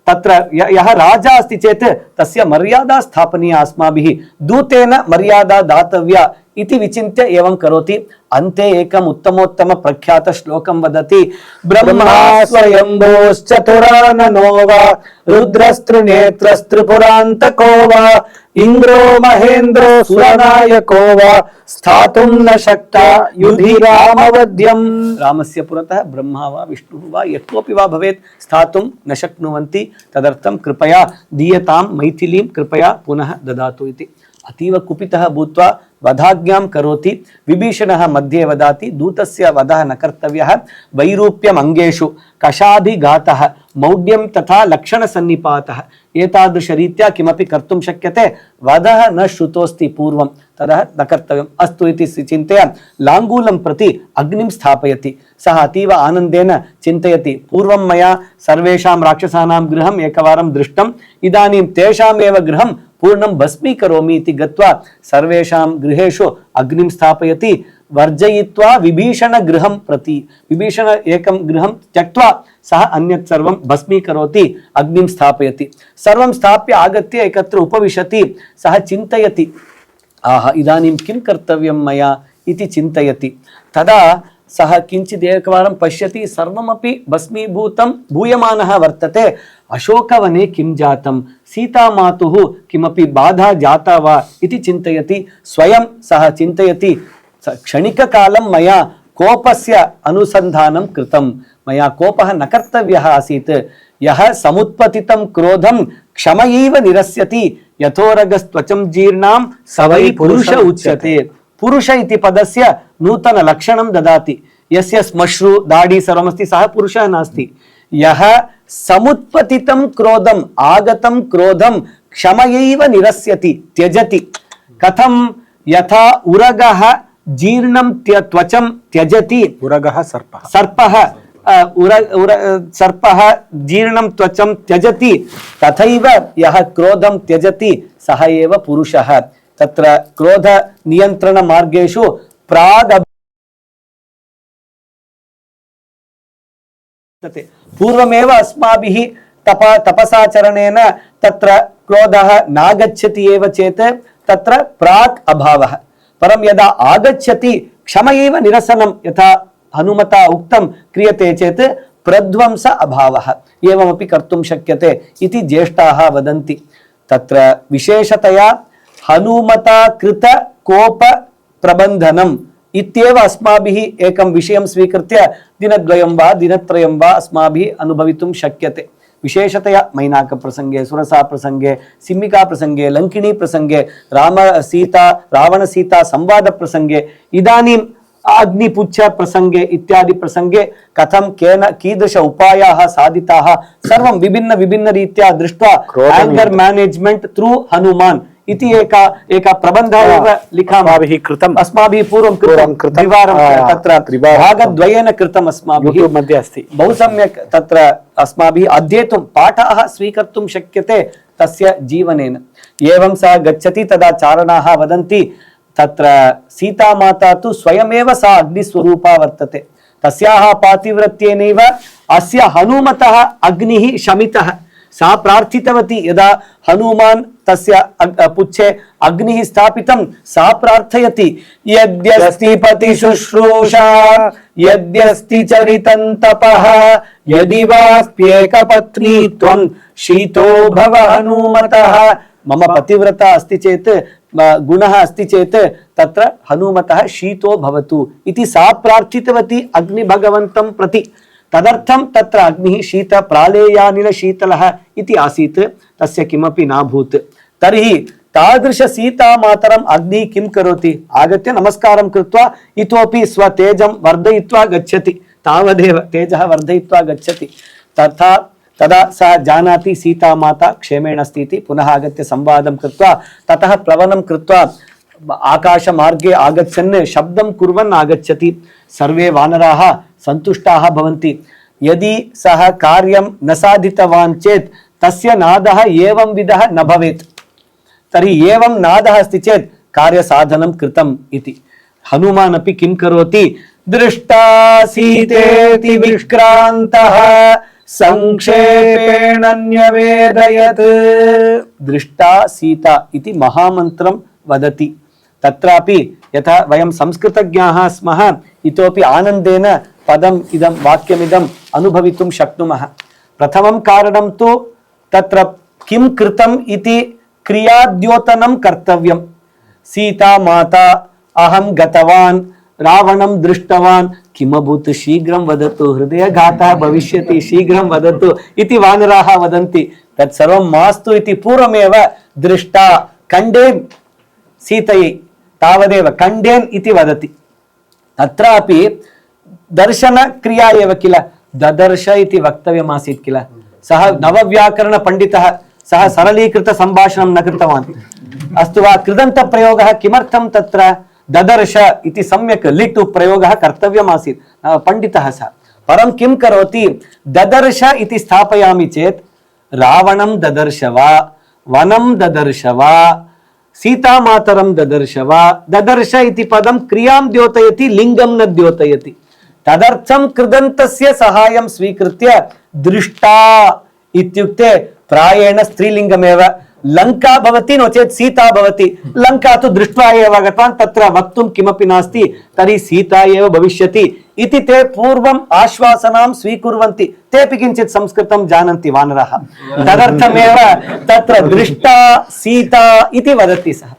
तत्र यः राजा अस्ति चेत् तस्य मर्यादा स्थापनीया अस्माभिः, दूतेन मर्यादा दातव्या इति विचिन्त्य एवं करोति। अन्ते एकम् उत्तमोत्तम प्रख्यात श्लोकं वदति। ब्रह्मा स्वयंभूश्चतुराननो वा, रुद्रस्त्रिनेत्रस्त्रिपुरान्तको वा, इंद्रो महेन्द्रो सुरनायको वा, स्थातुं न शक्ता युधि रामवध्यम्। रामस्य पुरतः ब्रह्मा वा विष्णुः वा यत्कोऽपि वा भवेत्, स्थातुं न शक्नुवन्ति। तदर्थं कृपया दीयतां मैथिलीं कृपया पुनः ददातु इति। अतीव कुपितः भूत्वा वधाज्ञां करोति। विभीषणः मध्ये वदाति, दूतस्य वधः न कर्तव्यः, वैरूप्यम् अंगेषु, कषाभिघातः, मौढ्यं तथा लक्षणसन्निपातः, एतादृशरीत्या किमपि कर्तुं शक्यते, वधः न श्रुतोऽस्ति पूर्वं, ततः न कर्तव्यम्। अस्तु इति चिन्तय लाङ्गूलं प्रति अग्निं स्थापयति। सः अतीव आनन्देन चिन्तयति, पूर्वं मया सर्वेषां राक्षसानां गृहम् एकवारं दृष्टम्, इदानीं तेषामेव गृहं पूर्णं भस्मीकरोमि इति गत्वा सर्वेषां गृहेषु अग्निं स्थापयति। वर्जयित्वा विभीषण गृहं प्रति, विभीषण एकं गृहं त्यक्त्वा सः अन्यत् सर्वं भस्मीकरोति, अग्निं स्थापयति। सर्वं स्थाप्य आगत्य एकत्र उपविशति। सः चिन्तयति, आहा इदानीं किं कर्तव्यं मया इति चिन्तयति। तदा सः किञ्चित् एकवारं पश्यति, सर्वमपि भस्मीभूतं भूयमानः वर्तते। अशोकवने किं जातं, सीतामातुः किमपि बाधा जाता वा इति चिन्तयति। स्वयं सः चिन्तयति, क्षणिककालं मया कोपस्य अनुसन्धानं कृतं, मया कोपः न कर्तव्यः आसीत्। यः समुत्पतितं क्रोधं क्षमयैव निरस्यति, यथोरगस्त्वचं जीर्णां स वै पुरुष उच्यते। पुरुष इति पदस्य नूतन लक्षणं ददाति। यस्य श्मश्रु दाढी सर्वमस्ति सः पुरुषः नास्ति। यः समुत्पतितं क्रोधं, आगतं क्रोधं क्षमयैव निरस्यति, त्यजति। कथं, यथा उरगः जीर्णं त्वचं त्यजति, उरगः सर्पः, सर्पः सर्पः जीर्णं त्वचं त्यजति तथैव यः क्रोधं त्यजति सः एव पुरुषः। तत्र क्रोध नियंत्रण मार्गेषु प्राग् पूर्वमेव अस्माभिः तपसाचरणेन तत्र क्रोधः नागच्छति एव चेत् तत्र प्राक् अभावः। परं यदा आगच्छति क्षमयैव निरसनं यथा हनुमता उक्तं क्रियते चेत् प्रध्वंस अभावः एवमपि कर्तुं शक्यते इति ज्येष्ठाः वदन्ति। तत्र विशेषतया हनुमता कृत कोप प्रबन्धनम् इत्येव अस्माभिः एकं विषयं स्वीकृत्य दिनद्वयं वा दिनत्रयं वा अस्माभिः अनुभवितुं शक्यते। विशेषतया मैनाक प्रसंगे, सुरसा प्रसंगे, सिम्मिका प्रसंगे, लंकिणी प्रसंगे, रावण सीता संवाद प्रसंगे, इदानीम् अग्निपुच्छ प्रसंगे इत्यादि प्रसंगे कथं केन कीदृश उपायाः साधिताः सर्वं विभिन्न रीत्या दृष्ट्वा एंगर मैनेजमेंट थ्रू हनुमान् इति एका प्रबन्धः एव लिखामः कृतम् अस्माभिः पूर्वं कृतं तत्र भागद्वयेन कृतम् अस्माभिः यूट्यूब् मध्ये अस्ति। बहु सम्यक् तत्र अस्माभिः अध्येतुं पाठाः स्वीकर्तुं शक्यते तस्य जीवनेन। एवं सः गच्छति तदा चारणाः वदन्ति तत्र सीता माता तु स्वयमेव सा अग्निस्वरूपा वर्तते। तस्याः पातिव्रत्येनैव अस्य हनुमतः अग्निः शमितः। सा प्रार्थितवती यदा हनुमान् तस्य पुच्छे अग्निः स्थापितं सा प्रार्थयति यद्यस्ति पति शुश्रूषा यद्यस्ति चरितं तपः यदि वाप्येकपत्नी त्वं शीतो भव हनुमतः। मम पतिव्रता अस्ति चेत् गुणः अस्ति चेत् तत्र हनुमतः शीतो भवतु इति सा प्रार्थितवती अग्निभगवन्तं प्रति। तदर्थं तत्र अग्निः शीत प्रालेयानिल शीतलः इति आसीत्, तस्य किमपि नाभूत्। तर्हि तादृश सीता मातरम् अग्निः किं करोति? आगत्य नमस्कारं कृत्वा इतोपि स्वतेजं वर्धयित्वा गच्छति। तावदेव तेजः वर्धयित्वा गच्छति। तदा सः जानाति सीता माता क्षेमेण अस्ति इति। पुनः आगत्य संवादं कृत्वा ततः प्लवनं कृत्वा आकाशमार्गे आगच्छन् शब्दं कुर्वन् आगच्छति। सर्वे वानराः सन्तुष्टाः भवन्ति। यदि सः कार्यं न साधितवान् चेत् तस्य नादः एवं विधः न भवेत्। तर्हि एवं नादः अस्ति चेत् कार्यसाधनं कृतम् इति। हनुमान् अपि किं करोति? दृष्टा सीतेति विक्रान्तः संक्षेपेण न्यवेदयत्। दृष्टा सीता इति महामन्त्रं वदति। तत्रापि यथा वयं संस्कृतज्ञाः स्मः इतोपि आनन्देन पदम् इदं वाक्यमिदम् अनुभवितुं शक्नुमः। प्रथमं कारणं तु तत्र किं कृतम् इति क्रियाद्योतनं कर्तव्यं। सीता माता अहं गतवान् रावणं दृष्टवान् किमभूत् शीघ्रं वदतु हृदयघातः भविष्यति शीघ्रं वदतु इति वानराः वदन्ति। तत्सर्वं मास्तु इति पूर्वमेव दृष्टा खण्डेन् सीतयै तावदेव खण्डेन् इति वदति। तत्रापि दर्शनक्रिया एव किल, ददर्श इति वक्तव्यमासीत् किल। सः नवव्याकरणपण्डितः, सः सरलीकृत सम्भाषणं न कृतवान्। अस्तु वा, कृदन्तप्रयोगः किमर्थं तत्र ददर्श इति सम्यक् लिट् प्रयोगः कर्तव्यमासीत्, पण्डितः सः। परं किं करोति? ददर्श इति स्थापयामि चेत् रावणं ददर्श वा, वनं ददर्श वा, सीतामातरं ददर्श वा, ददर्श इति पदं क्रियां द्योतयति, लिङ्गं न द्योतयति। तदर्थं कृदन्तस्य सहायं स्वीकृत्य दृष्टा इत्युक्ते प्रायेण स्त्रीलिङ्गमेव। लङ्का भवति नो चेत् सीता भवति। लङ्का तु दृष्ट्वा एव गतवान्, तत्र वक्तुं किमपि नास्ति, तर्हि सीता एव भविष्यति इति ते पूर्वम् आश्वासनां स्वीकुर्वन्ति। तेपि किञ्चित् संस्कृतं जानन्ति वानराः। तदर्थमेव तत्र दृष्टा सीता इति वदति सः।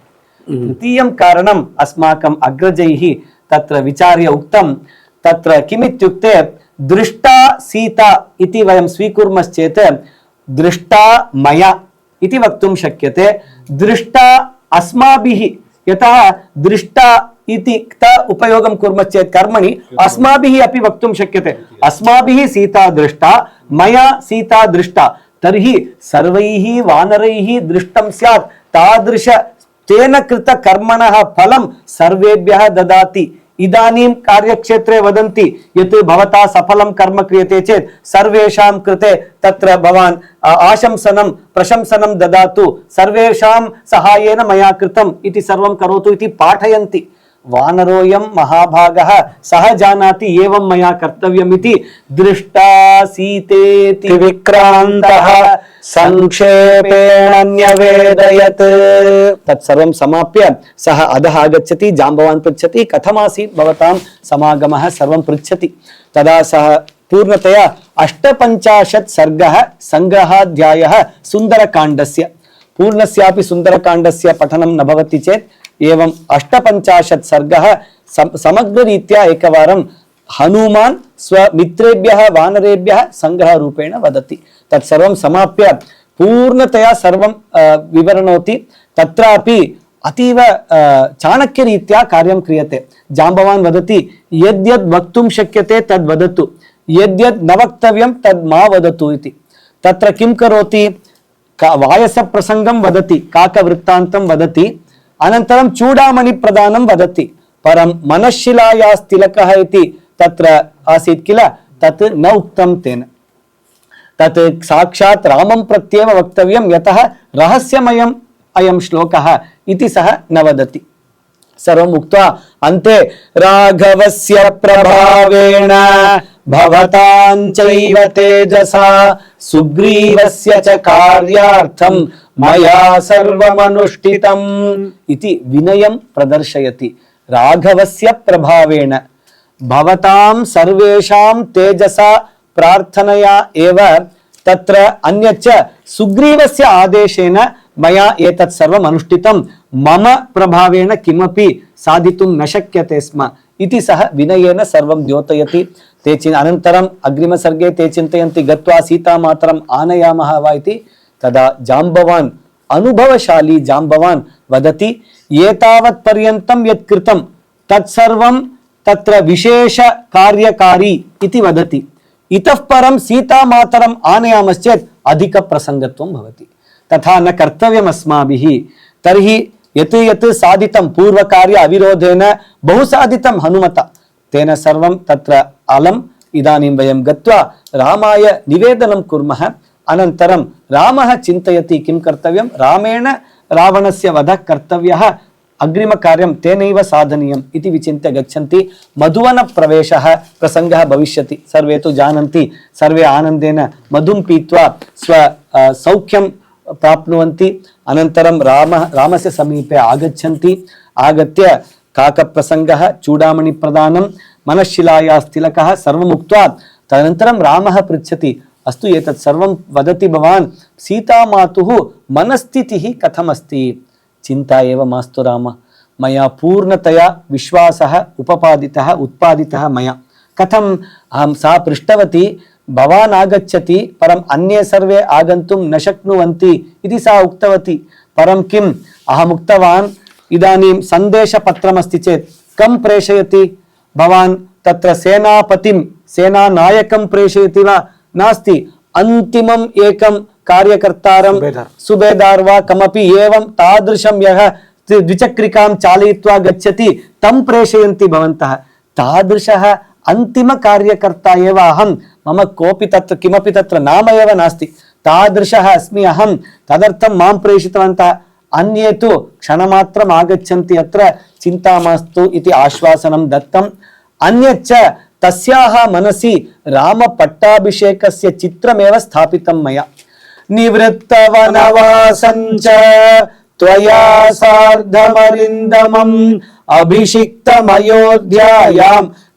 तृतीयं कारणम् अस्माकम् अग्रजैः तत्र विचार्य उक्तं। तत्र किमित्युक्ते दृष्टा सीता इति वयं स्वीकुर्मश्चेत् दृष्टा मया इति वक्तुं शक्यते। दृष्टा अस्माभिः, यतः दृष्टा इति क्त उपयोगं कुर्मश्चेत् कर्मणि अस्माभिः अपि वक्तुं शक्यते। अस्माभिः सीता दृष्टा, मया सीता दृष्टा। तर्हि सर्वैः वानरैः दृष्टं स्यात्। तादृश तेन कृत कर्मणः फलं सर्वेभ्यः ददाति इदानीं कार्यक्षेत्रे वदन्ति यत् भवता सफलं कर्म क्रियते चेत् सर्वेषां कृते तत्र भवान् आशंसनं प्रशंसनं ददातु, सर्वेषां सहायेन मया कृतम् इति सर्वं करोतु इति पाठयन्ति। वानरोऽयं महाभागः सः जानाति एवं मया कर्तव्यमिति दृष्टा सीतेति विक्रान्तः संक्षेपेण न्यवेदयत्। तत्सर्वं समाप्य सः अधः आगच्छति, जाम्बवान् पृच्छति कथमासीत् भवतां समागमः सर्वं पृच्छति। तदा सः पूर्णतया 58 सर्गः संग्रहाध्यायः सुन्दरकाण्डस्य, पूर्णस्यापि सुन्दरकाण्डस्य पठनं न भवति चेत् एवं 58 सर्गः समग्ररीत्या एकवारं हनुमान् स्वमित्रेभ्यः वानरेभ्यः संग्रहरूपेण वदति। तत्सर्वं समाप्य पूर्णतया सर्वं विवरणोति। तत्रापि अतीव चाणक्यरीत्या कार्यं क्रियते। जाम्बवान् वदति यद्यद् वक्तुं शक्यते तद् वदतु, यद्यद् न वक्तव्यं तद् मा वदतु इति। तत्र किं करोति, वायसप्रसङ्गं वदति, काकवृत्तान्तं वदति, अनन्तरं चूडामणि प्रदानं वदति, परं मनःशिलायास्तिलकः इति तत्र आसीत् किल, तत् न उक्तं तेन। तत् साक्षात् रामं प्रत्येव वक्तव्यं, यतः रहस्यमयम् अयं श्लोकः इति सः न वदति। सर्वम् उक्त्वा अन्ते राघवस्य प्रभावेण भवताञ्चैव तेजसा सुग्रीवस्य च कार्यार्थं मया सर्वमनुष्ठितम् इति विनयं प्रदर्शयति। राघवस्य प्रभावेण भवतां सर्वेषां तेजसा प्रार्थनया एव तत्र अन्यच्च सुग्रीवस्य आदेशेन मया एतत् सर्वम् अनुष्ठितं, मम प्रभावेण किमपि साधितुं न शक्यते स्म इति सः विनयेन सर्वं द्योतयति। ते अनन्तरम् अग्रिमसर्गे ते चिन्तयन्ति गत्वा सीतामातरम् आनयामः वा इति। तदा जाम्बवान्, अनुभवशाली जाम्बवान् वदति एतावत् पर्यन्तं यत् कृतं तत्सर्वं तत्र विशेष कार्यकारी इति वदति। इतः परं सीतामातरम् आनयामश्चेत् अधिकप्रसङ्गत्वं भवति, तथा न कर्तव्यम् अस्माभिः। तर्हि यत् यत् साधितं पूर्वकार्य अविरोधेन बहु साधितं हनुमता, तेन सर्वं तत्र अलम्। इदानीं वयं गत्वा रामाय निवेदनं कुर्मः। अनन्तरं रामः चिन्तयति किं कर्तव्यं, रामेण रावणस्य वधः कर्तव्यः, अग्रिमकार्यं तेनैव साधनीयम् इति विचिन्त्य गच्छन्ति। मधुवनप्रवेशः प्रसङ्गः भविष्यति, सर्वे तु जानन्ति। सर्वे आनन्देन मधुं पीत्वा स्व सौख्यं प्राप्नुवन्ति। अनन्तरं रामस्य समीपे आगच्छन्ति। आगत्य काकप्रसङ्गः, चूडामणिप्रदानं, मनःशिलायास्तिलकः सर्वम् उक्त्वा तदनन्तरं रामः पृच्छति अस्तु एतत् सर्वं वदति भवान्, सीतामातुः मनस्थितिः कथमस्ति? चिन्ता एव मास्तु राम, मया पूर्णतया विश्वासः उत्पादितः मया। कथम् अहं सा पृष्टवती भवान् आगच्छति परम् अन्ये सर्वे आगन्तुं न शक्नुवन्ति इति सा उक्तवती। परं किम् अहम् उक्तवान् इदानीं सन्देशपत्रमस्ति चेत् कं प्रेषयति भवान्? तत्र सेनापतिं सेनानायकं प्रेषयति वा? नास्ति, अन्तिमम् एकं कार्यकर्तारं सुबेदार वा कमपि एवं तादृशं यः द्विचक्रिकां चालयित्वा गच्छति तं प्रेषयन्ति भवन्तः। तादृशः अन्तिमकार्यकर्ता एव अहं, मम कोऽपि तत्र किमपि तत्र नाम एव नास्ति, तादृशः अस्मि अहं, तदर्थं मां प्रेषितवन्तः। अन्ये तु क्षणमात्रम् आगच्छन्ति, अत्र चिन्ता मास्तु इति आश्वासनं दत्तम्। अन्यच्च तस्याः मनसि रामपट्टाभिषेकस्य चित्रमेव स्थापितं मया। निवृत्तवनवासञ्च त्वया सार्धमरिन्दमम् अभिषिक्तमयोध्यायां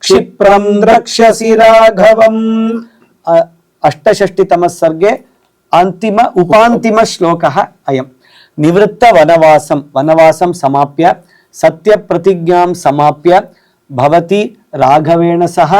क्षिप्रं द्रक्ष्यसि राघवम्। 68तमः सर्गे उपान्तिम श्लोकः अयम्। निवृत्तवनवासं, वनवासं समाप्य सत्यप्रतिज्ञां समाप्य भवती राघवेण सह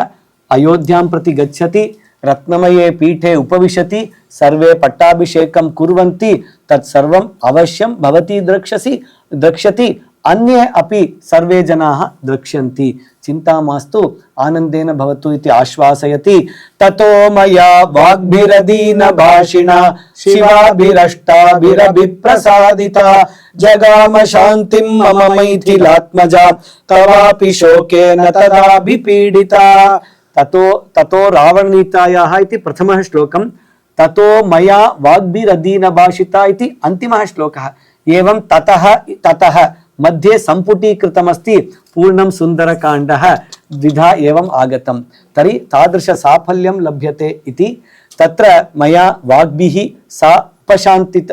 अयोध्यां प्रति गच्छति। रत्नमये पीठे उपविशति, सर्वे पट्टाभिषेकं कुर्वन्ति, तत्सर्वम् अवश्यं भवती द्रक्ष्यति, अन्ये अपि सर्वे जनाः द्रक्ष्यन्ति। चिंता मास्तु आनंदेन भवतु इति आश्वासयति। ततो मया वाग्भिरदीन भाषिणा शिवाभिरष्टाभिरभिप्रसादिता जगाम शान्तिं मम मैथिलात्मजा तवापि शोकेन तदाभिपीडिता। ततो रावणनीतायाः इति प्रथमः श्लोकं। ततो मया वाग्भिरदीन भाषिता इति अन्तिमः श्लोकः। एवं ततः मध्ये सम्पुटीकृतमस्ति पूर्णं सुन्दरकाण्डः द्विधा एवं आगतं। तर्हि तादृश साफल्यं लभ्यते इति तत्र मया वाग्भिः सा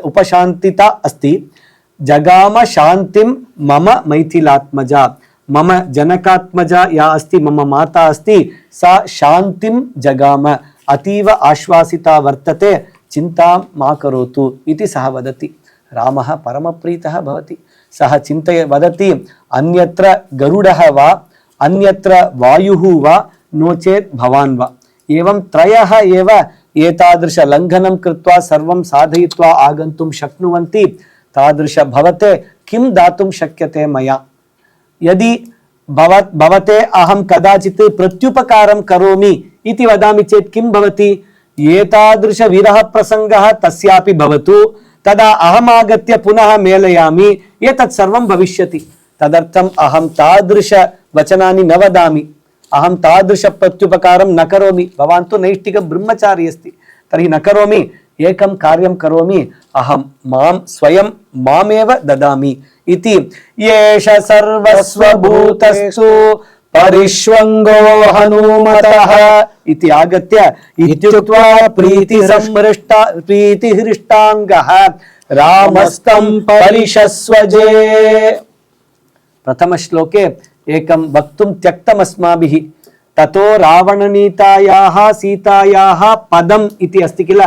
उपशान्तिता अस्ति। जगाम शान्तिं मम मैथिलात्मजा, मम जनकात्मजा या अस्ति, मम माता अस्ति, सा शान्तिं जगाम, अतीव आश्वासिता वर्तते, चिन्तां मा करोतु इति सः वदति। रामः परमप्रीतः भवति। सः वदति अन्यत्र गरुडः वा अन्यत्र वायुः वा नो चेत् भवान् वा, एवं त्रयः एव एतादृश लङ्घनं कृत्वा सर्वं साधयित्वा आगन्तुं शक्नुवन्ति। तादृश भवते किं दातुं शक्यते मया? यदि भवते अहं कदाचित् प्रत्युपकारं करोमि इति वदामि चेत् किं भवति? एतादृश विरह प्रसङ्गः तस्यापि भवतु, तदा अहम् आगत्य पुनः मेलयामि, एतत् सर्वं भविष्यति। तदर्थम् अहं तादृश वचनानि न वदामि, अहं तादृश प्रत्युपकारं न करोमि। भवान् तु नैष्टिक ब्रह्मचारी अस्ति, तर्हि न करोमि। एकं कार्यं करोमि, अहं स्वयं मामेव ददामि इति। येष सर्वस्वभूतस्तु परिष्वङ्गो हनुमतः इति आगत्य इत्युक्त्वा प्रीतिहृष्टाङ्गः रामस्तं परिषस्वजे। प्रथम श्लोके एकं वक्तुं त्यक्तमस्माभिः। ततो रावणनीतायाः सीतायाः पदम् इति अस्ति किल,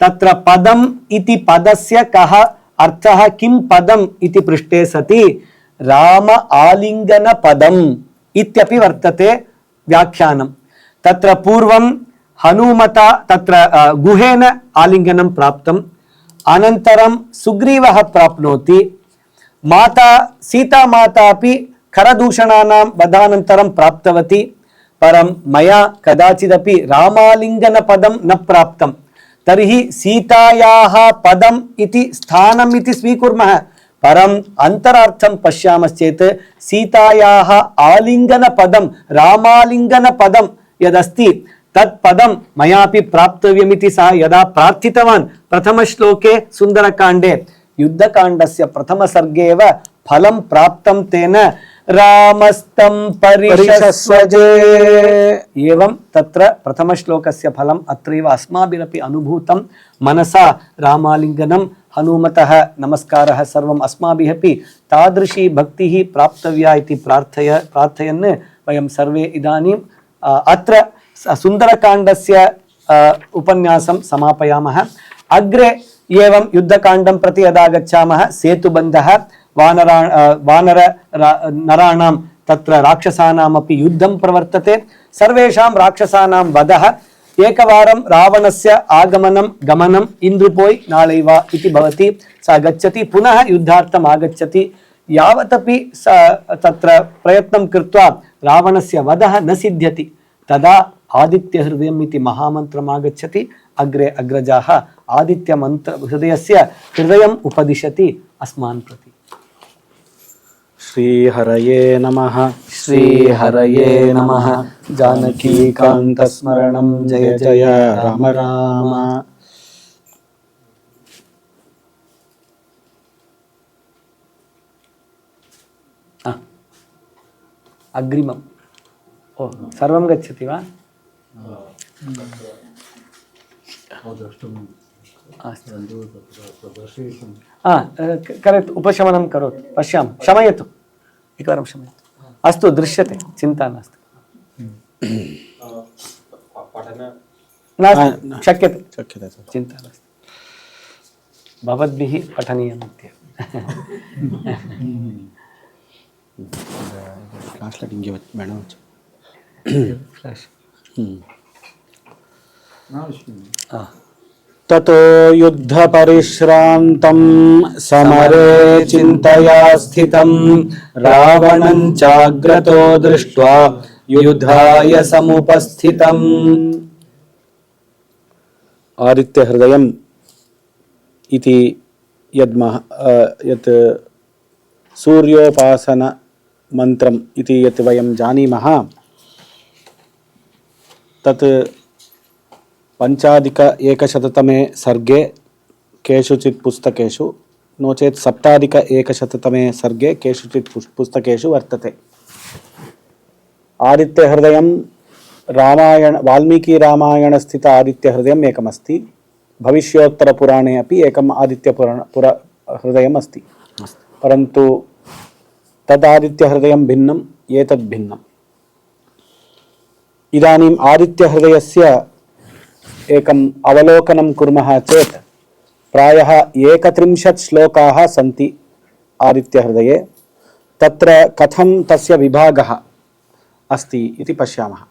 तत्र पदम् इति पदस्य कः अर्थः, किं पदम् इति पृष्टे सति राम आलिङ्गन पदम् इत्यपि वर्तते व्याख्यानं। तत्र पूर्वं हनुमता तत्र गुहेन आलिङ्गनं प्राप्तम्, अनन्तरं सुग्रीवः प्राप्नोति, माता सीता माता अपि खरदूषणानां वधानन्तरं प्राप्तवती। परं मया कदाचिदपि रामालिङ्गनपदं न प्राप्तं। तर्हि सीतायाः पदम् इति स्थानम् इति स्वीकुर्मः, परम् अन्तरार्थं पश्यामश्चेत् सीतायाः आलिङ्गनपदं रामालिङ्गनपदं यदस्ति तत् पदं मयापि प्राप्तव्यमिति सः यदा प्रार्थितवान् प्रथमश्लोके सुन्दरकाण्डे, युद्धकाण्डस्य प्रथमसर्गे एव फलं प्राप्तं तेन रामस्तं परिषस्वजे। एवं तत्र प्रथमश्लोकस्य फलम् अत्रैव अस्माभिरपि अनुभूतं। मनसा रामालिङ्गनं हनुमतः नमस्कारः सर्वम् अस्माभिः अपि तादृशी भक्तिः प्राप्तव्या इति प्रार्थयन् वयं सर्वे इदानीम् अत्र सुन्दरकाण्डस्य उपन्यासं समापयामः। अग्रे एवं युद्धकाण्डं प्रति यदा गच्छामः सेतुबन्धः, नराणां तत्र राक्षसानामपि युद्धं प्रवर्तते, सर्वेषां राक्षसानां वधः। एकवारं रावणस्य आगमनं गमनम् इन्द्रुपोय् नाळैवा इति भवति। सः गच्छति, पुनः युद्धार्थम् आगच्छति। यावदपि तत्र प्रयत्नं कृत्वा रावणस्य वधः न सिद्ध्यति, तदा आदित्यहृदयम् इति महामन्त्रम् आगच्छति। अग्रे अग्रजाः आदित्यमन्त्र हृदयस्य हृदयम् उपदिशति अस्मान् प्रति। श्रीहरये नमः। श्रीहरये नमः। जानकीकान्तस्मरणं जय जय राम राम। अग्रिमम् ओ सर्वं गच्छति वा? करोतु, उपशमनं करोतु, पश्यामः, शमयतु, एकवारं शमयतु। अस्तु, दृश्यते, चिन्ता नास्ति, शक्यते, चिन्ता नास्ति, भवद्भिः पठनीयम् इत्येव। फ्लाश लाइट इंगे मैडम फ्लाश ततो युद्धपरिश्रान्तं समरे चिन्तया स्थितं रावणं चाग्रतो दृष्ट्वा युद्धाय समुपस्थितम्. आदित्यहृदयम् इति यत् सूर्योपासन मंत्रम् इति यत् वयं जानीमः तत् 5,100तमे सर्गे केषुचित् पुस्तकेषु नो चेत् 7,100तमे सर्गे केषुचित् पुस्तकेषु वर्तते. आदित्यहृदयं रामायण वाल्मीकिरामायणस्थित आदित्यहृदयम् एकमस्ति. भविष्योत्तरपुराणे अपि एकम् हृदयम् अस्ति. परन्तु तद् आदित्यहृदयं भिन्नम्, एतद् भिन्नम्. इदानीम् आदित्यहृदयस्य एकम् अवलोकनं कुर्मः चेत् प्रायः 31 श्लोकाः सन्ति आदित्यहृदये. तत्र कथं तस्य विभागः अस्ति इति पश्यामः.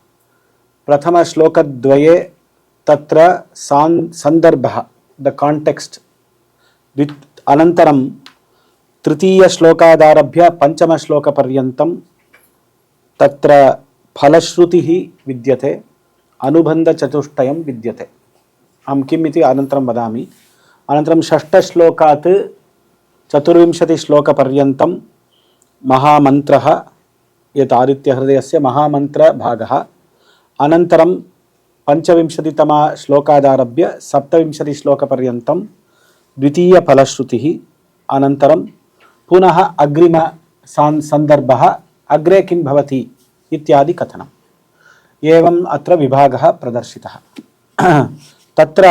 प्रथमश्लोकद्वये तत्र सन्दर्भः द काण्टेक्स्ट्, अनन्तरं तृतीयश्लोकादारभ्य पञ्चमश्लोकपर्यन्तं तत्र फलश्रुतिः विद्यते, अनुबन्धचतुष्टयं विद्यते. अहं किम् इति अनन्तरं वदामि. अनन्तरं षष्ठश्लोकात् 24श्लोकपर्यन्तं महामन्त्रः, यत् आदित्यहृदयस्य महामन्त्रभागः. अनन्तरं 25तमश्लोकादारभ्य 27श्लोकपर्यन्तं द्वितीयफलश्रुतिः. अनन्तरं पुनः अग्रिम सन्दर्भः, अग्रे किं भवति इत्यादि कथनम्. एवम् अत्र विभागः प्रदर्शितः. तत्र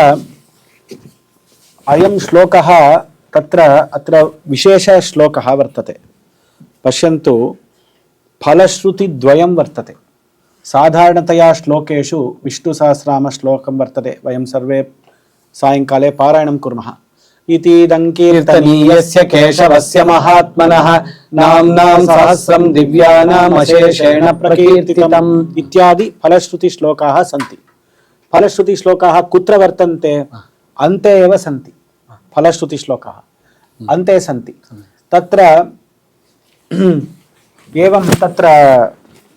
अयं श्लोकः अत्र विशेषश्लोकः वर्तते. पश्यन्तु, फलश्रुतिद्वयं वर्तते. साधारणतया श्लोकेषु विष्णुसहस्रनामश्लोकं वर्तते. वयं सर्वे सायङ्काले पारायणं कुर्मः. इतीदं कीर्तनीयस्य केशवस्य महात्मनः नाम्नां सहस्रं दिव्यानाम् अशेषेण प्रकीर्तितम् इत्यादि फलश्रुतिश्लोकाः सन्ति. फलश्रुतिश्लोकाः कुत्र वर्तन्ते? अन्ते एव सन्ति. फलश्रुतिश्लोकाः अन्ते सन्ति. तत्र एवं तत्र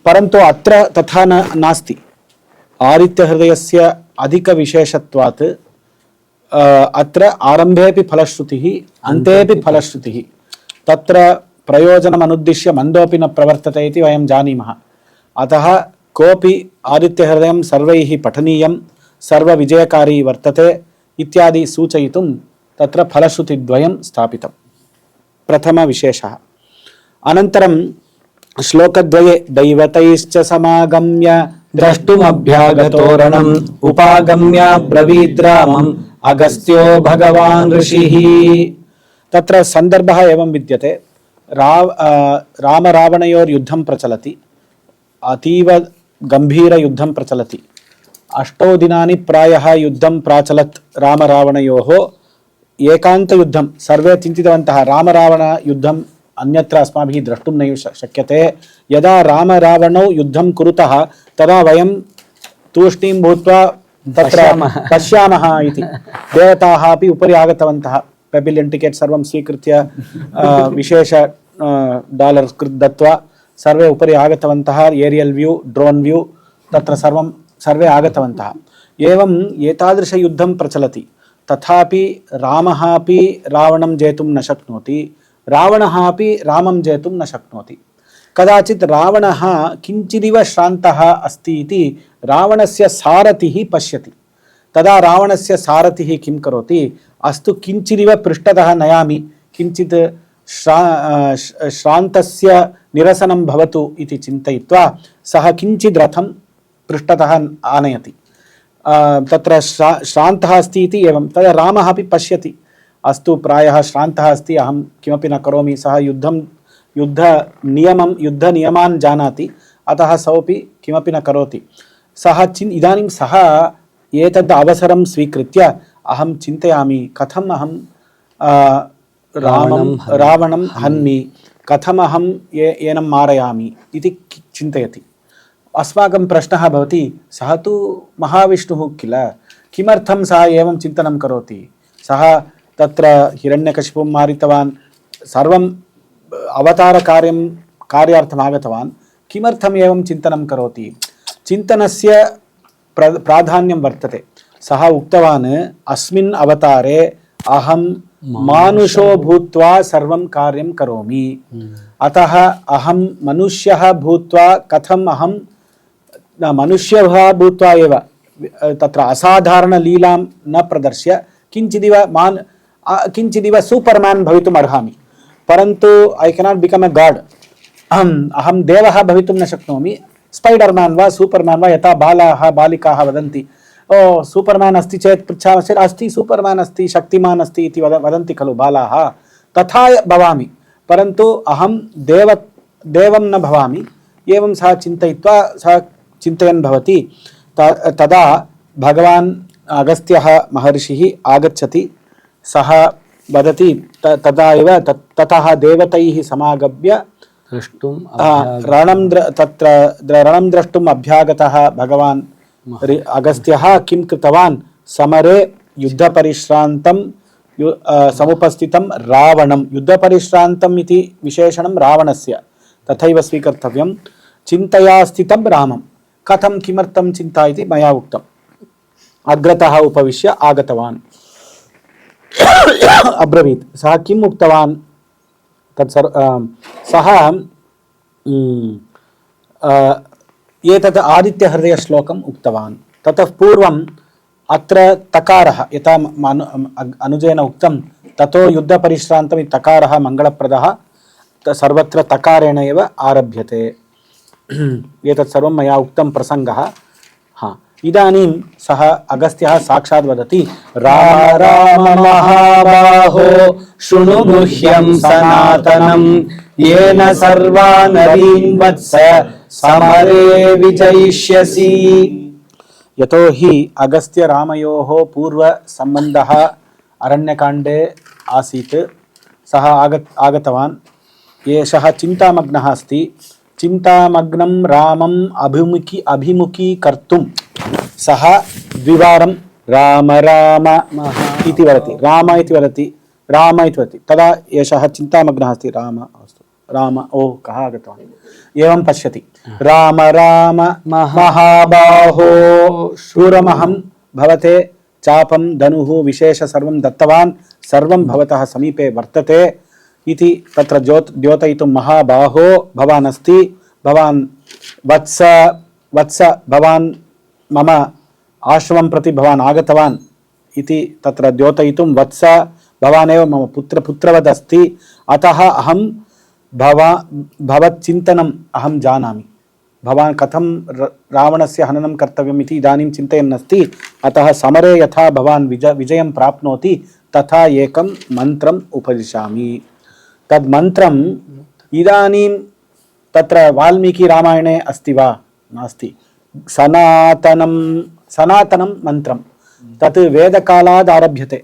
परन्तु अत्र तथा नास्ति. आदित्यहृदयस्य अधिकविशेषत्वात् अत्र आरम्भेऽपि फलश्रुतिः, अन्तेऽपि फलश्रुतिः. तत्र प्रयोजनम् अनुद्दिश्य मन्दोऽपि न प्रवर्तते इति वयं जानीमः. अतः कोऽपि आदित्यहृदयं सर्वैः पठनीयं, सर्वविजयकारी वर्तते इत्यादि सूचयितुं तत्र फलश्रुतिद्वयं स्थापितं. प्रथमविशेषः. अनन्तरं श्लोकद्वये दैवतैश्च समागम्य द्रष्टुमभ्यागतोरणम् उपागम्य ब्रवीद्रामम् अगस्त्यो भगवान् ऋषिः. तत्र सन्दर्भः एवं विद्यते. रामरावणयोर्युद्धं प्रचलति. अतीव गम्भीरयुद्धं प्रचलति. 8 दिनानि प्रायः युद्धं प्राचलत् रामरावणयोः. एकान्तयुद्धं. सर्वे चिन्तितवन्तः रामरावणयुद्धं अन्यत्र अस्माभिः द्रष्टुं नैव शक्यते. यदा रामरावणौ युद्धं कुरुतः तदा वयं तूष्णीं भूत्वा तत्र पश्यामः इति. देवताः अपि उपरि आगतवन्तः. पेबिलियन् टिकेट् सर्वं स्वीकृत्य विशेष डालर् दत्वा सर्वे उपरि आगतवन्तः. एरियल् व्यू, ड्रोन् व्यू, तत्र सर्वे आगतवन्तः. एवम् एतादृशयुद्धं प्रचलति. तथापि रामः अपि रावणं जेतुं न शक्नोति, रावणः अपि रामं जेतुं न शक्नोति. कदाचित् रावणः किञ्चिदिव श्रान्तः अस्ति इति रावणस्य सारथिः पश्यति. तदा रावणस्य सारथिः किं करोति? अस्तु, किञ्चिदिव पृष्ठतः नयामि, किञ्चित् श्रान्तस्य निरसनं भवतु इति चिन्तयित्वा सः किञ्चित् रथं पृष्ठतः आनयति. तत्र श्रान्तः अस्ति इति एवं. तदा रामः अपि पश्यति, अस्तु प्रायः श्रान्तः अस्ति, अहं किमपि न करोमि. सः युद्धनियमान् जानाति, अतः सोऽपि किमपि न करोति. इदानीं सः एतद् अवसरं स्वीकृत्य अहं चिन्तयामि, कथम् अहं रावणं हन्मि, कथम् अहं एनं मारयामि इति चिन्तयति. अस्माकं प्रश्नः भवति, सः तु महाविष्णुः किल, किमर्थं सः एवं चिन्तनं करोति? सः तत्र हिरण्यकशिपुं मारितवान्, सर्वम् अवतारकार्यं कार्यार्थम् आगतवान्, किमर्थम् एवं चिन्तनं करोति? चिन्तनस्य प्राधान्यं वर्तते. सः उक्तवान् अस्मिन् अवतारे अहं मानुषो भूत्वा सर्वं कार्यं करोमि, अतः अहं मनुष्यः भूत्वा कथम् अहं मनुष्यः भूत्वा एव तत्र असाधारणलीलां न प्रदर्श्य किञ्चिदिव सूपर् मैन् भवितुम् अर्हामि, परन्तु I cannot become a god. अहं देवः भवितुं न शक्नोमि. स्पैडर् मैन् वा सूपर् मैन् वा, यथा बालाः बालिकाः वदन्ति, ओ सूपर् मैन् अस्ति चेत् पृच्छामः चेत् अस्ति सूपर् मैन् अस्ति, शक्तिमान् अस्ति इति वदन्ति खलु बालाः, तथा भवामि, परन्तु अहं देवं न भवामि. एवं सः चिन्तयित्वा सः चिन्तयन् भवति. तदा भगवान् अगस्त्यः महर्षिः आगच्छति. सः वदति तदा एव ततः देवतैः समागम्य रणं द्रष्टुम् अभ्यागतः भगवान् अगस्त्यः किं कृतवान्? समरे युद्धपरिश्रान्तं समुपस्थितं रावणं, युद्धपरिश्रान्तम् इति विशेषणं रावणस्य तथैव स्वीकर्तव्यं. चिन्तया स्थितं रामं. कथं किमर्थं चिन्ता इति मया उक्तम्. अग्रतः उपविश्य आगतवान् अब्रवीत्. सः किम् उक्तवान्? सः एतत् आदित्यहृदयश्लोकम् उक्तवान्. ततः पूर्वम् अत्र तकारः, यथा अनुजेन उक्तं, ततो युद्धपरिश्रान्तम् इति तकारः मङ्गलप्रदः, सर्वत्र तकारेण एव आरभ्यते. एतत् सर्वं मया उक्तं प्रसङ्गः. इदानीं सः अगस्त्यः साक्षात् वदति, राम राम महाबाहो शृणु गुह्यं सनातनं, येन सर्वान् नरीन् वत्स समरे विजयिष्यसि. यतो हि अगस्त्य रामयोः पूर्व सम्बन्धः अरण्यकाण्डे आसीत्. सः आगतवान्. एषः चिन्तामग्नः अस्ति. चिन्तामग्नं रामम् अभिमुखीकर्तुं सः द्विवारं राम राम इति वदति, राम इति वदति, राम इति वदति. तदा एषः चिन्तामग्नः अस्ति. राम, अस्तु, राम, ओ कः आगतवान्? एवं पश्यति. राम राम महाबाहो शूरमहं भवते चापं धनुः विशेष सर्वं दत्तवान्, सर्वं भवतः समीपे वर्तते इति तत्र द्योतयितुं महाबाहो भवान् अस्ति. भवान् वत्स भवान् मम आश्रमं प्रति भवान् आगतवान् इति तत्र द्योतयितुं, वत्स भवानेव मम पुत्रवद् अस्ति, अतः अहं भवच्चिन्तनम् अहं जानामि. भवान् कथं रावणस्य हननं कर्तव्यम् इति इदानीं चिन्तयन् अस्ति. अतः समरे यथा भवान् विजयं प्राप्नोति तथा एकं मन्त्रम् उपदिशामि. तद् मन्त्रम् इदानीं तत्र वाल्मीकिरामायणे अस्ति वा? नास्ति. सनातनं मन्त्रं तत् वेदकालात् आरभ्यते.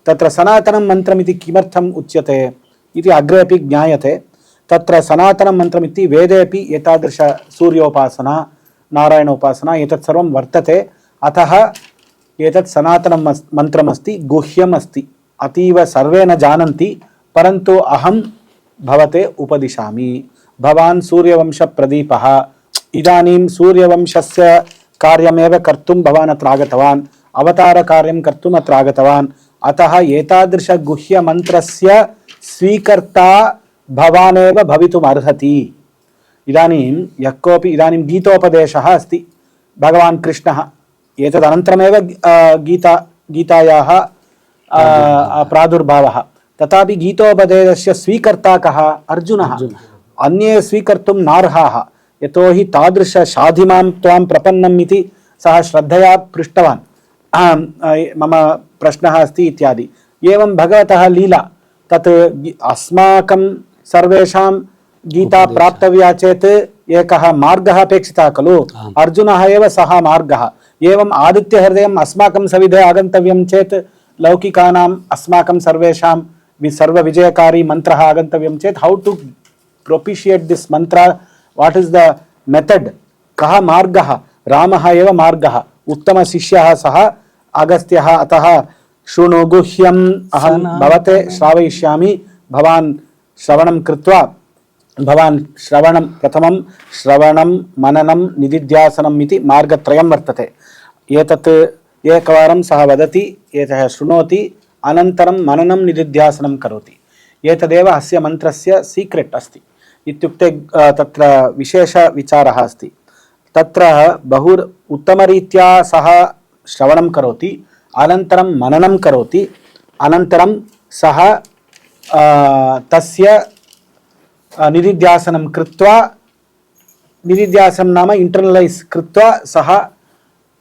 तत्र सनातनं मन्त्रम् इति किमर्थम् उच्यते इति अग्रे अपि ज्ञायते. तत्र सनातनं मन्त्रम् इति वेदेपि एतादृश सूर्योपासना, नारायणोपासना एतत् सर्वं वर्तते. अतः एतत् सनातनं मन्त्रमस्ति, गुह्यम् अस्ति, अतीव सर्वे न जानन्ति, परन्तु अहं भवते उपदिशामि. भवान् सूर्यवंशप्रदीपः. इदानीं सूर्यवंशस्य कार्यमेव कर्तुं भवान् अत्र आगतवान्, अवतारकार्यं कर्तुम् अत्र आगतवान्. अतः एतादृशगुह्यमन्त्रस्य स्वीकर्ता भवानेव भवितुम् अर्हति. इदानीं यः कोऽपि इदानीं गीतोपदेशः अस्ति, भगवान् कृष्णः, एतदनन्तरमेव गीतायाः प्रादुर्भावः. तथापि गीतोपदेशस्य स्वीकर्ता कः? अर्जुनः. अन्ये स्वीकर्तुं नार्हाः, यतोहि तादृश शाधिमां त्वां प्रपन्नम् इति सः श्रद्धया पृष्टवान्. मम प्रश्नः अस्ति इत्यादि. एवं भगवतः लीला. तत् अस्माकं सर्वेषां गीता प्राप्तव्या चेत् एकः मार्गः अपेक्षितः खलु. अर्जुनः एव सः मार्गः. एवम् आदित्यहृदयम् अस्माकं सविधे आगन्तव्यं चेत्, लौकिकानाम् अस्माकं सर्वेषां सर्वविजयकारी मन्त्रः आगन्तव्यं चेत्, हौ टु प्रोपिशियेट् दिस् मन्त्र, वाट् इस् द मेथड्, कः मार्गः? रामः एव मार्गः. उत्तमशिष्यः सः, अगस्त्यः अतः शृणु गुह्यम् अहं भवते श्रावयिष्यामि भवान् श्रवणं कृत्वा भवान् श्रवणं प्रथमं श्रवणं मननं निदिध्यासनम् इति मार्गत्रयं वर्तते एतत् एकवारं सः वदति एतः शृणोति अनन्तरं मननं निदिध्यासनं करोति एतदेव अस्य मन्त्रस्य सीक्रेट् अस्ति इत्युक्ते तत्र विशेषविचारः अस्ति तत्र बहु उत्तमरीत्या सः श्रवणं करोति अनन्तरं मननं करोति अनन्तरं सः तस्य निदिध्यासनं कृत्वा निदिध्यासनं नाम इंटर्नलाइज कृत्वा सः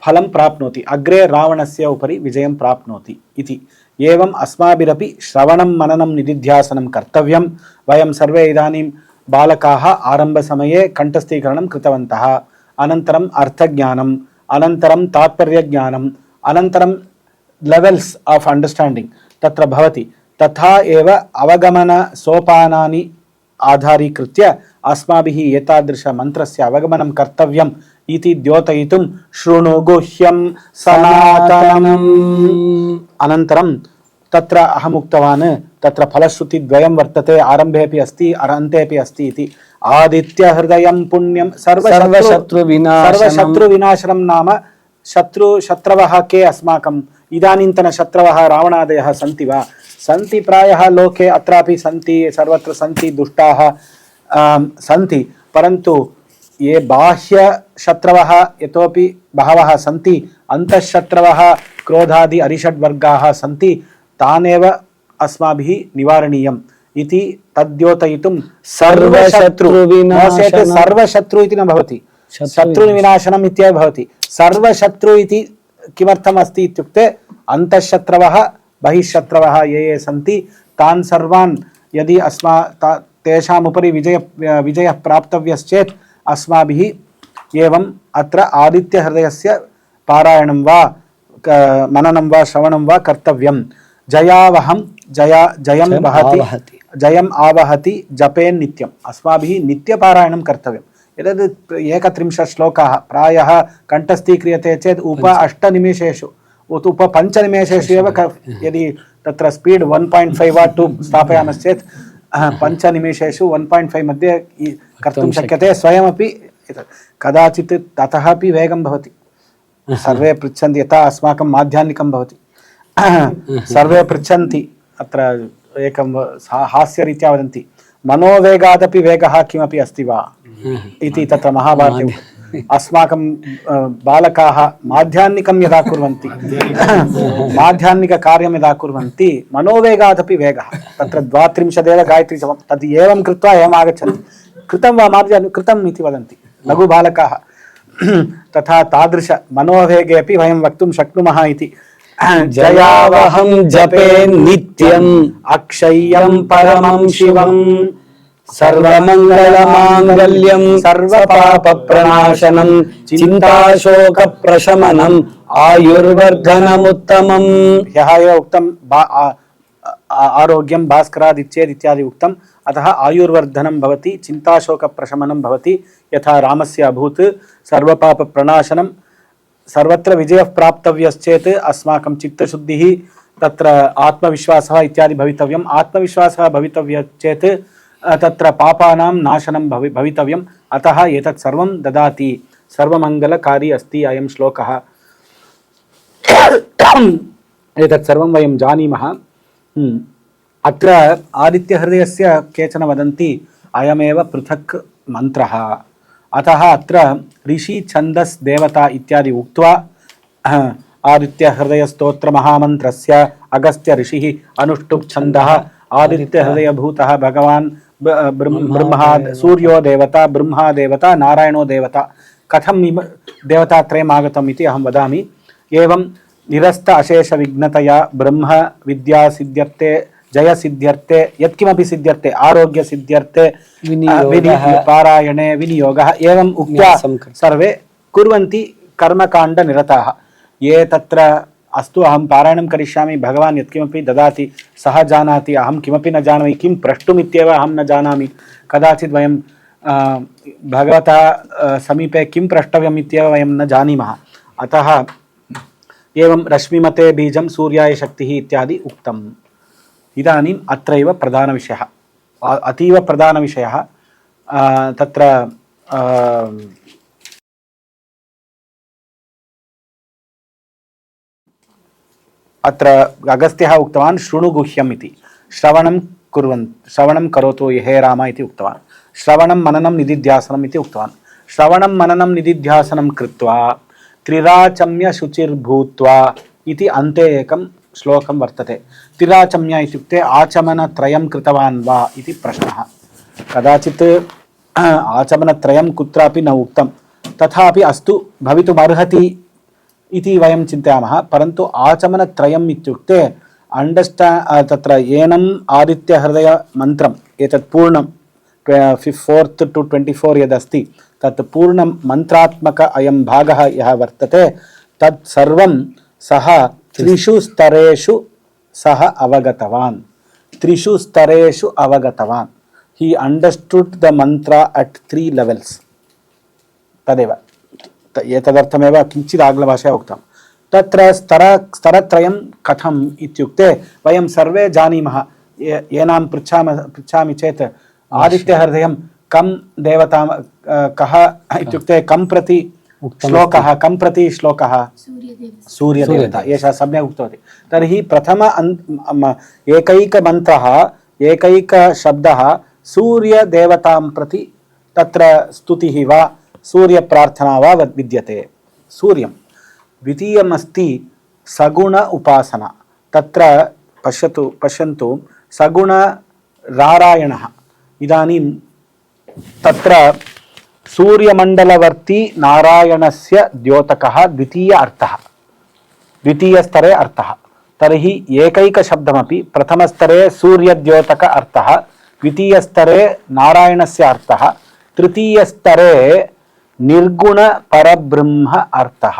फलं प्राप्नोति अग्रे रावणस्य उपरि विजयं प्राप्नोति इति एवम् अस्माभिरपि श्रवणं मननं निदिध्यासनं कर्तव्यं वयं सर्वे इदानीं बालकाः आरम्भसमये कण्ठस्थीकरणं कृतवन्तः अनन्तरम् अर्थज्ञानम् अनन्तरं तात्पर्यज्ञानम् अनन्तरं लेवल्स् आफ् अण्डर्स्टाण्डिङ्ग् तत्र भवति तथा एव अवगमनसोपानानि आधारीकृत्य अस्माभिः एतादृशमन्त्रस्य अवगमनं कर्तव्यम् इति द्योतयितुं शृणु गुह्यं सनातनम् अनन्तरं तत्र अहम् उक्तवान् तत्र फलश्रुतिद्वयं वर्तते आरम्भेऽपि अस्ति अन्तेऽपि अस्ति इति आदित्यहृदयं पुण्यं सर्वशत्रुविनाशनं नाम शत्रवः के अस्माकम् इदानीन्तनशत्रवः रावणादयः सन्ति वा सन्ति प्रायः लोके अत्रापि सन्ति सर्वत्र सन्ति दुष्टाः सन्ति परन्तु ये बाह्यशत्रवः यतोपि बहवः सन्ति अन्तःशत्रवः क्रोधादि अरिषड्वर्गाः सन्ति तानेव अस्माभिः निवारणीयम् इति तद्योतयितुं सर्वशत्रु इति न भवति शत्रुविनाशनम् इत्येव भवति सर्वशत्रु इति किमर्थम् अस्ति इत्युक्ते अन्तःशत्रवः बहिःशत्रवः ये सन्ति तान् सर्वान् यदि तेषाम् उपरि विजयः प्राप्तव्यश्चेत् अस्माभिः एवम् अत्र आदित्यहृदयस्य पारायणं वा मननं वा श्रवणं वा कर्तव्यं जयम् आवहति जपेन् नित्यम् अस्माभिः नित्यपारायणं कर्तव्यम् एतद् 31 श्लोकाः प्रायः कण्ठस्थीक्रियते चेत् 8 उप 5 निमेषेषु एव यदि तत्र स्पीड् 1.5 वा 2 स्थापयामश्चेत् 5 निमेषेषु 1.5 मध्ये कर्तुं शक्यते स्वयमपि कदाचित् ततः अपि वेगं भवति सर्वे पृच्छन्ति यथा अस्माकं माध्याह्निकं भवति सर्वे पृच्छन्ति अत्र एकं हास्यरीत्या वदन्ति मनोवेगादपि वेगः किमपि अस्ति वा इति तत्र महाभारते अस्माकं बालकाः माध्याह्निकं यदा कुर्वन्ति माध्याह्निककार्यं यदा कुर्वन्ति मनोवेगादपि वेगः तत्र 32 गायत्री जपं तद् एवं कृत्वा एवम् आगच्छन्ति कृतं वा माध्याह्निकं कृतम् इति वदन्ति लघुबालकाः तथा तादृश मनोवेगे अपि वयं वक्तुं शक्नुमः इति जयावहं जपे नित्यम् अक्षय्यं परमं शिवं सर्वमङ्गलमाङ्गल्यं सर्वपापप्रणाशनं चिन्ताशोकप्रशमनम् आयुर्वर्धनमुत्तमम् ह्यः एव उक्तं आरोग्यं भास्करादिच्छेत् इत्यादि उक्तम् अतः आयुर्वर्धनं भवति चिन्ताशोकप्रशमनं भवति यथा रामस्य अभूत् सर्वपापप्रणाशनं सर्वत्र विजयः प्राप्तव्यश्चेत् अस्माकं चित्तशुद्धिः तत्र आत्मविश्वासः इत्यादि भवितव्यम् आत्मविश्वासः भवितव्यः चेत् तत्र पापानां नाशनं भवितव्यम् अतः एतत् सर्वं ददाति सर्वमङ्गलकारी अस्ति अयं श्लोकः एतत् सर्वं वयं जानीमः अत्र आदित्यहृदयस्य केचन वदन्ति अयमेव पृथक् मन्त्रः अतः अत्र ऋषि छन्दस् देवता इत्यादि उक्त्वा आदित्यहृदयस्तोत्रमहामन्त्रस्य अगस्त्य ऋषिः अनुष्टुप् छन्दः आदित्यहृदयभूतः भगवान् ब्रह्मा सूर्यो देवता ब्रह्मा देवता नारायणो देवता कथं देवतात्रयम् आगतम् इति अहं वदामि एवं निरस्त अशेष विघ्नतया ब्रह्म विद्या सिद्ध्यर्थे जय सिद्ध्यर्थे यत्किमपि सिद्ध्यर्थे आरोग्य सिद्ध्यर्थे पारायणे विनियोगः एवं उक्त्वा सर्वे कुर्वन्ति कर्मकाण्ड निरताः ये तत्र अस्तु अहं पारायणं करिष्यामि भगवान् यत्किमपि ददाति सः जानाति अहं किमपि न जानामि किं प्रष्टुमित्येव अहं न जानामि कदाचित् वयं भगवतः समीपे किं प्रष्टव्यम् इत्येव वयं न जानीमः अतः एवं रश्मिमते बीजं सूर्याय शक्तिः इत्यादि उक्तम्। इदानीम् अत्रैव प्रधानविषयः, अतीव प्रधानविषयः। तत्र अत्र अगस्त्यः उक्तवान् शृणुगुह्यम् इति। श्रवणं करोतु हे राम इति उक्तवान्। श्रवणं मननं निदिध्यासनम् इति उक्तवान्। श्रवणं मननं निदिध्यासनं कृत्वा त्रिराचम्य शुचिर्भूत्वा इति अन्ते एकं श्लोकं वर्तते। त्रिराचम्य इत्युक्ते आचमनत्रयं कृतवान् वा इति प्रश्नः। कदाचित् आचमनत्रयं कुत्रापि न उक्तं, तथापि अस्तु भवितुमर्हति इति वयं चिन्तयामः। परन्तु आचमनत्रयम् इत्युक्ते तत्र एनम् आदित्यहृदयमन्त्रम् एतत् पूर्णं 4th to 24 यदस्ति तत् पूर्णं मन्त्रात्मक अयं भागः यः वर्तते तत् सर्वं सः त्रिषु स्तरेषु सः अवगतवान्। त्रिषु स्तरेषु अवगतवान्। He understood the mantra at 3 levels. तदेव एतदर्थमेव किञ्चित् आङ्ग्लभाषया उक्तं। तत्र स्तरत्रयं कथम् इत्युक्ते वयं सर्वे जानीमः। येनां पृच्छामि चेत् आदित्यहृदयं कं देवता कः इत्युक्ते कं प्रति श्लोकः, कं प्रति श्लोकः? सूर्यदेवता। एषः सम्यक् उक्तवती। तर्हि प्रथम एकैकमन्त्रः एकैकशब्दः सूर्यदेवतां प्रति तत्र स्तुतिः वा सूर्यप्रार्थना वा विद्यते। सूर्यं। द्वितीयमस्ति सगुण उपासना। तत्र पश्यन्तु सगुणनारायणः। इदानीं तत्र सूर्यमण्डलवर्ती नारायणस्य द्योतकः द्वितीय अर्थः, द्वितीयस्तरे अर्थः। तर्हि एकैकशब्दमपि प्रथमस्तरे सूर्यद्योतक अर्थः, द्वितीयस्तरे नारायणस्य अर्थः, तृतीयस्तरे निर्गुण परब्रह्म अर्थः।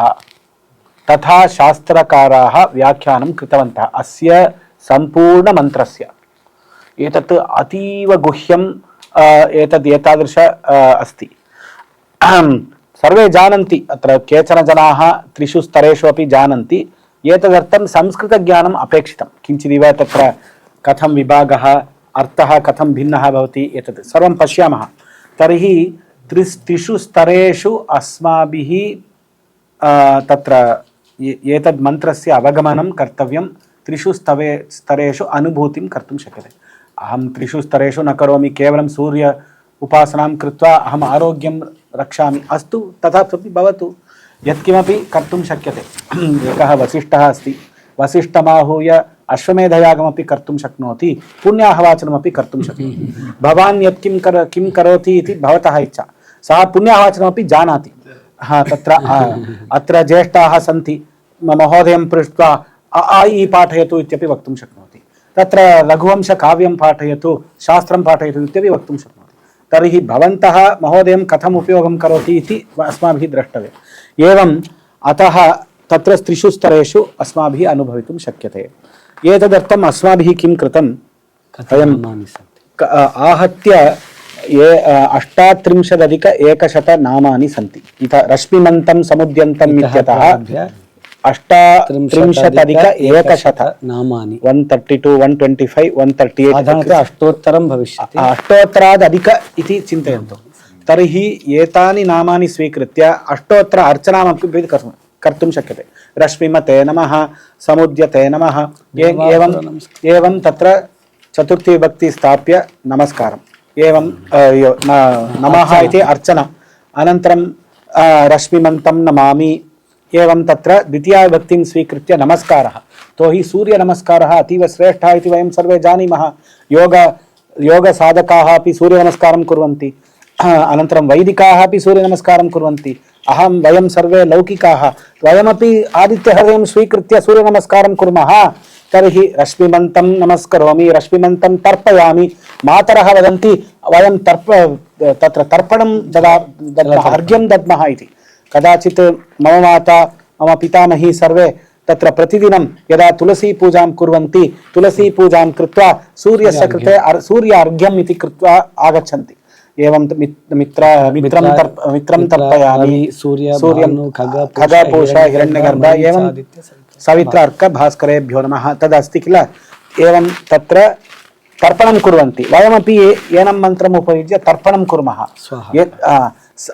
तथा शास्त्रकाराः व्याख्यानं कृतवन्तः अस्य सम्पूर्णमन्त्रस्य। एतत् अतीव गुह्यं एतादृश अस्ति। सर्वे जानन्ति, अत्र केचन जनाः त्रिषु स्तरेषु अपि जानन्ति। एतदर्थं संस्कृतज्ञानम् अपेक्षितं। किञ्चिदिव तत्र कथं विभागः, अर्थः कथं भिन्नः भवति एतत् सर्वं पश्यामः। तर्हि त्रिषु स्तरेषु अस्माभिः तत्र एतद् मन्त्रस्य अवगमनं कर्तव्यं। त्रिषु स्तरेषु अनुभूतिं कर्तुं शक्यते। अहं त्रिषु स्तरेषु न करोमि, केवलं सूर्य उपासनां कृत्वा अहम् आरोग्यं रक्षामि, अस्तु तथापि भवतु, यत्किमपि कर्तुं शक्यते। एकः वसिष्ठः अस्ति, वसिष्ठमाहूय अश्वमेधयागमपि कर्तुं शक्नोति, पुण्याहवाचनमपि कर्तुं शक्नोति। भवान् किं करोति इति भवतः इच्छा। सः पुण्याहवाचनमपि जानाति। तत्र अत्र ज्येष्ठाः सन्ति, महोदयं पृष्ट्वा अ इ पाठयतु इत्यपि वक्तुं शक्नोति। तत्र रघुवंशकाव्यं पाठयतु, शास्त्रं पाठयतु इत्यपि वक्तुं शक्नोति। तर्हि भवन्तः महोदयं कथम् उपयोगं करोति इति अस्माभिः द्रष्टव्यम्। एवम् अतः तत्र त्रिषु स्तरेषु अस्माभिः अनुभवितुं शक्यते। एतदर्थम् अस्माभिः किं कृतं, वयम् आहत्य 38,100 नामानि सन्ति। रश्मिमन्तं समुद्यन्तम् इत्यतः 38,100 नामानि 132, 125, 138 अष्टोत्तरं भविष्यति। अष्टोत्तराद् अधिक इति चिन्तयन्तु। तर्हि एतानि नामानि स्वीकृत्य अष्टोत्तर अर्चनामपि कर्तुं शक्यते। रश्मिमते नमः, समुद्यते नमः, एवं तत्र चतुर्थी विभक्ति स्थाप्य नमस्कारम्, एवं नमः इति अर्चना। अनन्तरं रश्मिमन्तं नमामि, एवं तत्र द्वितीया विभक्तिं स्वीकृत्य नमस्कारः। तो हि सूर्यनमस्कारः अतीव श्रेष्ठः इति वयं सर्वे जानीमः। योगसाधकाः अपि सूर्यनमस्कारं कुर्वन्ति, अनन्तरं वैदिकाः अपि सूर्यनमस्कारं कुर्वन्ति। वयं सर्वे लौकिकाः, वयमपि आदित्यहृदयं स्वीकृत्य सूर्यनमस्कारं कुर्मः। तर्हि रश्मिमन्तं नमस्करोमि, रश्मिमन्तं तर्पयामि। मातरः वदन्ति वयं तत्र तर्पणं दद्मः, अर्घ्यं दद्मः इति। कदाचित् मम माता मम पितामही सर्वे तत्र प्रतिदिनं यदा तुलसी पूजां कुर्वन्ति, तुलसी पूजां कृत्वा सूर्यस्य कृते सूर्य अर्घ्यम् इति कृत्वा आगच्छन्ति। एवं मित्रं तर्पयामि, सूर्यं खगपूषा हिरण्यगर्भ, एवं सवित्र अर्क भास्करेभ्यो नमः तदस्ति किल एवं तत्र तर्पणं कुर्वन्ति वयमपि एनं मन्त्रम् उपयुज्य तर्पणं कुर्मः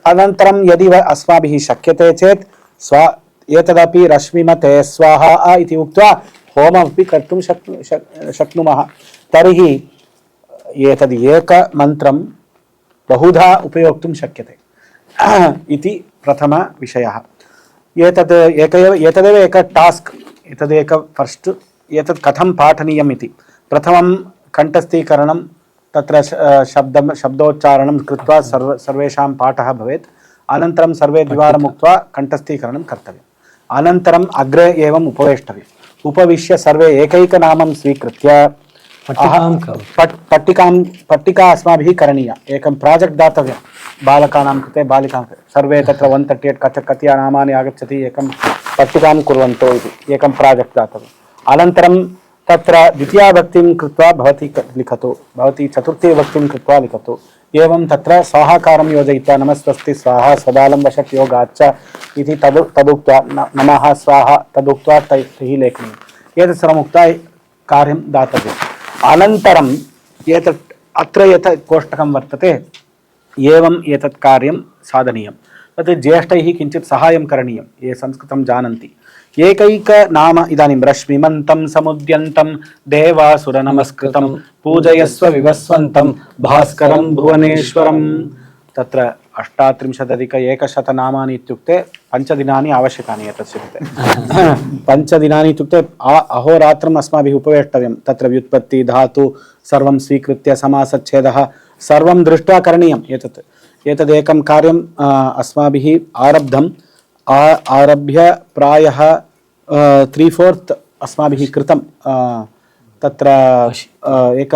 अनन्तरं यदि अस्माभिः शक्यते चेत् एतदपि रश्मिमते स्वाहा इति उक्त्वा होममपि कर्तुं शक्नुमः तर्हि एतद् एकमन्त्रं बहुधा उपयोक्तुं शक्यते इति प्रथमविषयः एतदेव एक टास्क् एतदेक फस्ट् एतत् कथं पाठनीयम् इति प्रथमं कण्ठस्थीकरणं तत्र शब्दोच्चारणं कृत्वा सर्वेषां पाठः भवेत् अनन्तरं सर्वे द्विवारम् उक्त्वा कण्ठस्थीकरणं कर्तव्यम् अनन्तरम् अग्रे एवम् उपवेष्टव्यम् उपविश्य सर्वे एकैकनामं स्वीकृत्य पट्टिका अस्माभिः करणीया एकं प्राजेक्ट् दातव्यं बालकानां कृते बालिकानां कृते सर्वे तत्र 138 कति नामानि आगच्छति एकं पट्टिकां कुर्वन्तु इति एकं प्राजेक्ट् दातव्यम् अनन्तरं तत्र द्वितीयाभक्तिं कृत्वा भवती लिखतु भवती चतुर्थीभक्तिं कृत्वा लिखतु एवं तत्र स्वाहाकारं योजयित्वा नमस्ते स्वाहा स्वदालं वशत् योगाच्च इति तदुक्त्वा नमः स्वाहा तदुक्त्वा तैः लेखनीयम् एतत् सर्वम् उक्त्वा कार्यं दातव्यम् अनन्तरम् एतत् अत्र यत् कोष्टकं वर्तते एवम् एतत् कार्यं साधनीयं तत् ज्येष्ठैः किञ्चित् सहायं करणीयं ये संस्कृतं जानन्ति एकैकनाम इदानीं रश्मिमन्तं समुद्यन्तं देवासुरनमस्कृतं पूजयस्व विवस्वन्तं भास्करं भुवनेश्वरं तत्र 38,100 नामानि इत्युक्ते 5 दिनानि आवश्यकानि एतस्य कृते 5 दिनानि इत्युक्ते अहोरात्रम् अस्माभिः उपवेष्टव्यं तत्र व्युत्पत्ति धातु सर्वं स्वीकृत्य समासच्छेदः सर्वं दृष्ट्वा करणीयम् एतदेकं कार्यम् अस्माभिः आरब्धम् आरभ्य प्रायः 3/4 अस्माभिः कृतं तत्र एक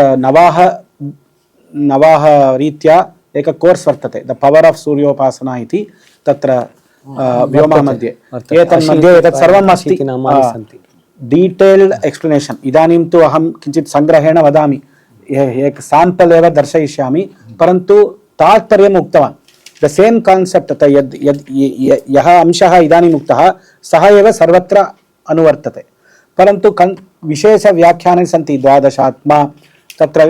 नवाः रीत्या एक कोर्स् वर्तते द पवर् आफ् सूर्योपासना इति तत्र व्योमा मध्ये एतन्मध्ये एतत् सर्वम् अस्ति डीटेल्ड् एक्स्प्लेनेशन् इदानीं तु अहं किञ्चित् सङ्ग्रहेण वदामि एक साम्पल् एव दर्शयिष्यामि परन्तु तात्पर्यम् उक्तवान् द सेम् कान्सेप्ट् यः अंशः इदानीम् उक्तः सः एव सर्वत्र अनुवर्तते परन्तु विशेषव्याख्यानानि सन्ति 12 आत्मा तत्र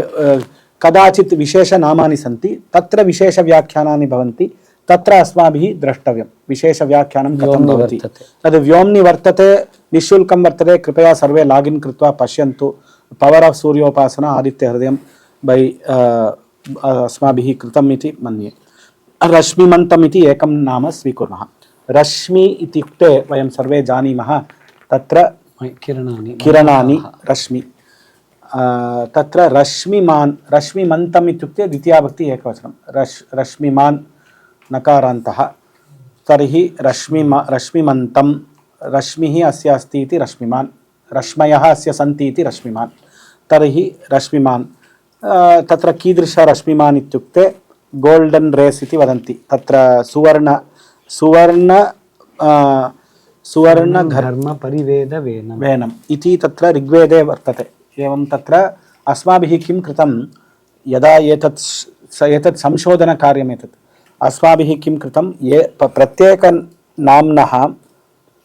कदाचित् विशेषनामानि सन्ति तत्र विशेषव्याख्यानानि भवन्ति तत्र अस्माभिः द्रष्टव्यं विशेषव्याख्यानं कथं भवति तद् व्योम्नि वर्तते निःशुल्कं वर्तते कृपया सर्वे लागिन् कृत्वा पश्यन्तु पवर् आफ् सूर्योपासना आदित्यहृदयं बै अस्माभिः कृतम् इति मन्ये रश्मिमन्तम् इति एकं नाम स्वीकुर्मः रश्मि इत्युक्ते वयं सर्वे जानीमः तत्र किरणानि रश्मि तत्र रश्मिमन्तम् इत्युक्ते द्वितीयाभक्ति एकवचनं रश्मिमान् नकारान्तः तर्हि रश्मिमन्तं रश्मिः अस्य अस्ति इति रश्मिमान् रश्मयः अस्य सन्ति इति रश्मिमान् तर्हि रश्मिमान् तत्र कीदृश रश्मिमान् इत्युक्ते गोल्डन् रेस् इति वदन्ति तत्र सुवर्णधर्मपरिवेदवेनम् इति तत्र ऋग्वेदे वर्तते एवं तत्र अस्माभिः किं कृतं यदा एतत् संशोधनकार्यम् अस्माभिः किं कृतं प्रत्येकनाम्नः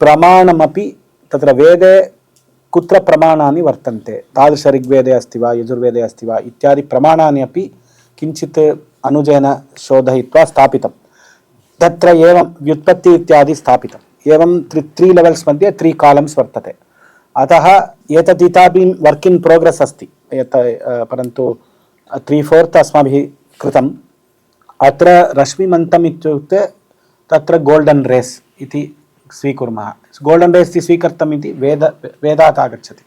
प्रमाणमपि तत्र वेदे कुत्र प्रमाणानि वर्तन्ते तादृश ऋग्वेदे अस्ति वा यजुर्वेदे अस्ति वा इत्यादि प्रमाणानि अपि किञ्चित् अनुजेन शोधयित्वा स्थापितं तत्र एवं व्युत्पत्ति इत्यादि स्थापितम् एवं 3 लेवल्स् मध्ये 3 कालम्स् वर्तते अतः एतत् इतोपि वर्क् इन् प्रोग्रेस् अस्ति परन्तु 3/4 अस्माभिः कृतम् अत्र रश्मिमन्तम् इत्युक्ते तत्र गोल्डन् रेस् इति स्वीकुर्मः गोल्डन् रेस् इति स्वीकृतम् इति वेदात् आगच्छति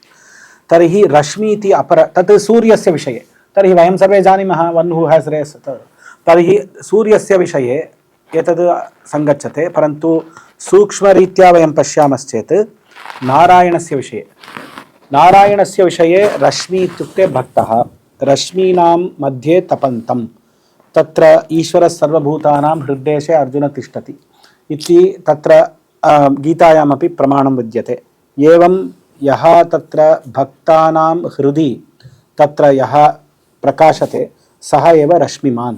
तर्हि रश्मि इति तत् सूर्यस्य विषये तर्हि वयं सर्वे जानीमः वन् हू हेस् रेस् तर्हि सूर्यस्य विषये एतद् सङ्गच्छते परन्तु सूक्ष्मरीत्या वयं पश्यामश्चेत् नारायणस्य विषये रश्मि इत्युक्ते भक्तः रश्मीनां मध्ये तपन्तं तत्र ईश्वरः सर्वभूतानां हृद्देशे अर्जुन तिष्ठति इति तत्र गीतायामपि प्रमाणं विद्यते एवं यः तत्र भक्तानां हृदि तत्र यः प्रकाशते सः एव रश्मिमान्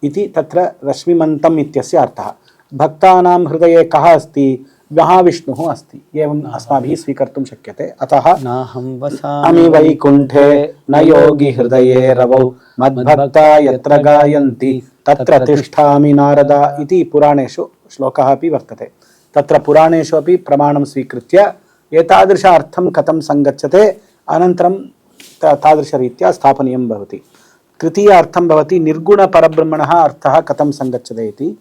इति तत्र रश्मिमन्तम् इत्यस्य अर्थः भक्तानां हृदये कः अस्ति महाविष्णुः अस्ति एवम् अस्माभिः स्वीकर्तुं शक्यते। अतः नाहं अमि वैकुण्ठे न योगी हृदये रवौ मद्भक्ता यत्र गायन्ति तत्र तिष्ठामि नारद इति पुराणेषु श्लोकः अपि वर्तते। तत्र पुराणेषु अपि प्रमाणं स्वीकृत्य एतादृश अर्थं कथं सङ्गच्छते अनन्तरं तादृशरीत्या स्थापनीयं भवति। तृतीय अर्थं भवति निर्गुणपरब्रह्मणः अर्थः कथं सङ्गच्छते इति।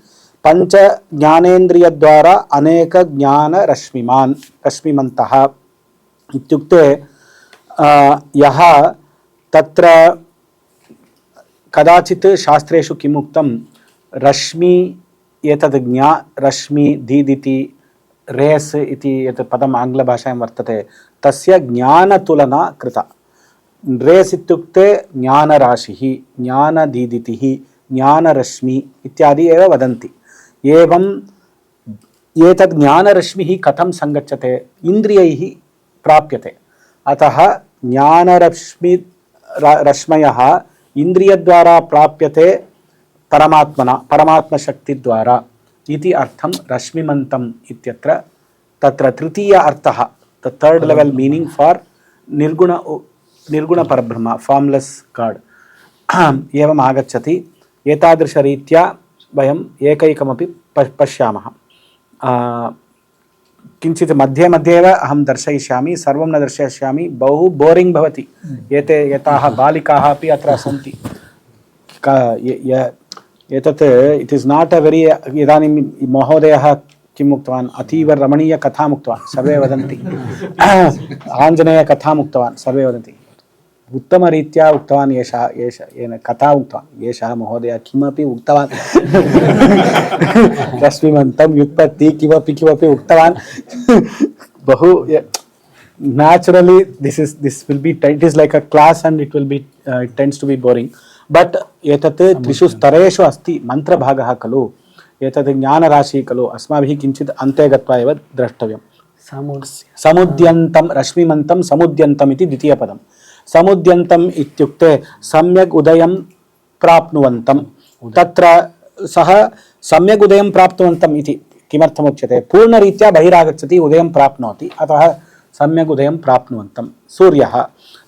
पंच ज्ञानेन्द्रियद्वारा अनेक ज्ञानरश्मिमान् रश्मिमन्तः इत्युक्ते यः तत्र कदाचित् शास्त्रेषु किम् उक्तं रश्मि एतद् रश्मि दीदिति रेस् इति यत् पदम् आङ्ग्लभाषायां वर्तते तस्य ज्ञानतुलना कृता। रेस् इत्युक्ते ज्ञानराशिः ज्ञानदीदितिः ज्ञानरश्मि इत्यादि एव वदन्ति। एवं एतद् ज्ञानरश्मिः कथं सङ्गच्छते इन्द्रियैः प्राप्यते। अतः रश्मयः इन्द्रियद्वारा प्राप्यते परमात्मना परमात्मशक्तिद्वारा इति अर्थं रश्मिमन्तम् इत्यत्र। तत्र तृतीय अर्थः the third level meaning for निर्गुण परब्रह्म फॉर्मलेस गॉड एवम् आगच्छति। एतादृशरीत्या वयम् एकैकमपि पश्यामः। किञ्चित् मध्ये मध्ये एव अहं दर्शयिष्यामि, सर्वं न दर्शयिष्यामि, बहु बोरिङ्ग् भवति। एताः बालिकाः अपि अत्र सन्ति। एतत् it is not a very इदानीं महोदयः किम् उक्तवान् अतीव रमणीयकथाम् उक्तवान् सर्वे वदन्ति आञ्जनेयकथाम् उक्तवान् सर्वे वदन्ति उत्तमरीत्या उक्तवान् येन कथा उक्तवान् एषः महोदयः किमपि उक्तवान् रश्मिमन्तं व्युत्पत्ति किमपि उक्तवान् बहु naturally this will be it is like a class and it will be it tends to be boring but एतत् त्रिषु स्तरेषु अस्ति मन्त्रभागः खलु एतत् ज्ञानराशिः खलु अस्माभिः किञ्चित् अन्ते गत्वा एव द्रष्टव्यं। समुद्यन्तं रश्मिमन्तं समुद्यन्तम् इति द्वितीयपदं। समुद्यन्तम् इत्युक्ते सम्यक् उदयं प्राप्नुवन्तं। तत्र सः सम्यक् उदयं प्राप्नुवन्तम् इति किमर्थमुच्यते पूर्णरीत्या बहिरागच्छति उदयं प्राप्नोति अतः सम्यक् उदयं प्राप्नुवन्तं सूर्यः।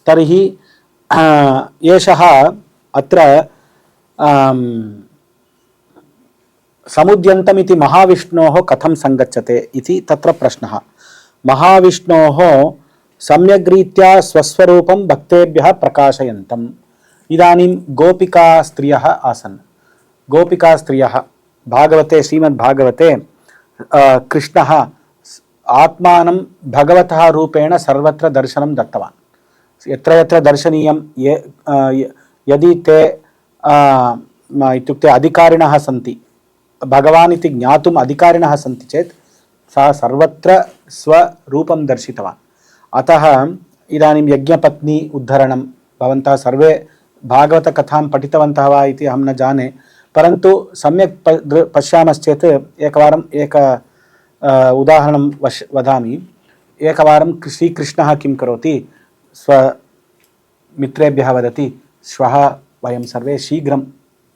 तर्हि एषः अत्र समुद्यन्तमिति महाविष्णोः कथं सङ्गच्छते इति तत्र प्रश्नः। महाविष्णोः सम्यग्रीत्या स्वस्वरूपं भक्तेभ्यः प्रकाशयन्तम्। इदानीं गोपिकास्त्रियः आसन्। गोपिकास्त्रियः भागवते श्रीमद्भागवते कृष्णः आत्मानं भगवतः रूपेण सर्वत्र दर्शनं दत्तवान्। यत्र यत्र दर्शनीयं यदि ते इत्युक्ते अधिकारिणः सन्ति भगवान् इति ज्ञातुम् अधिकारिणः सन्ति चेत् सः सर्वत्र स्वरूपं दर्शितवान्। अतः इदानीं यज्ञपत्नी उद्धरणं भवन्तः सर्वे भागवतकथां पठितवन्तः वा इति अहं न जाने परन्तु सम्यक् पश्यामश्चेत् एकवारम् उदाहरणं वदामि। एकवारं श्रीकृष्णः किं करोति स्वमित्रेभ्यः वदति श्वः वयं सर्वे शीघ्रं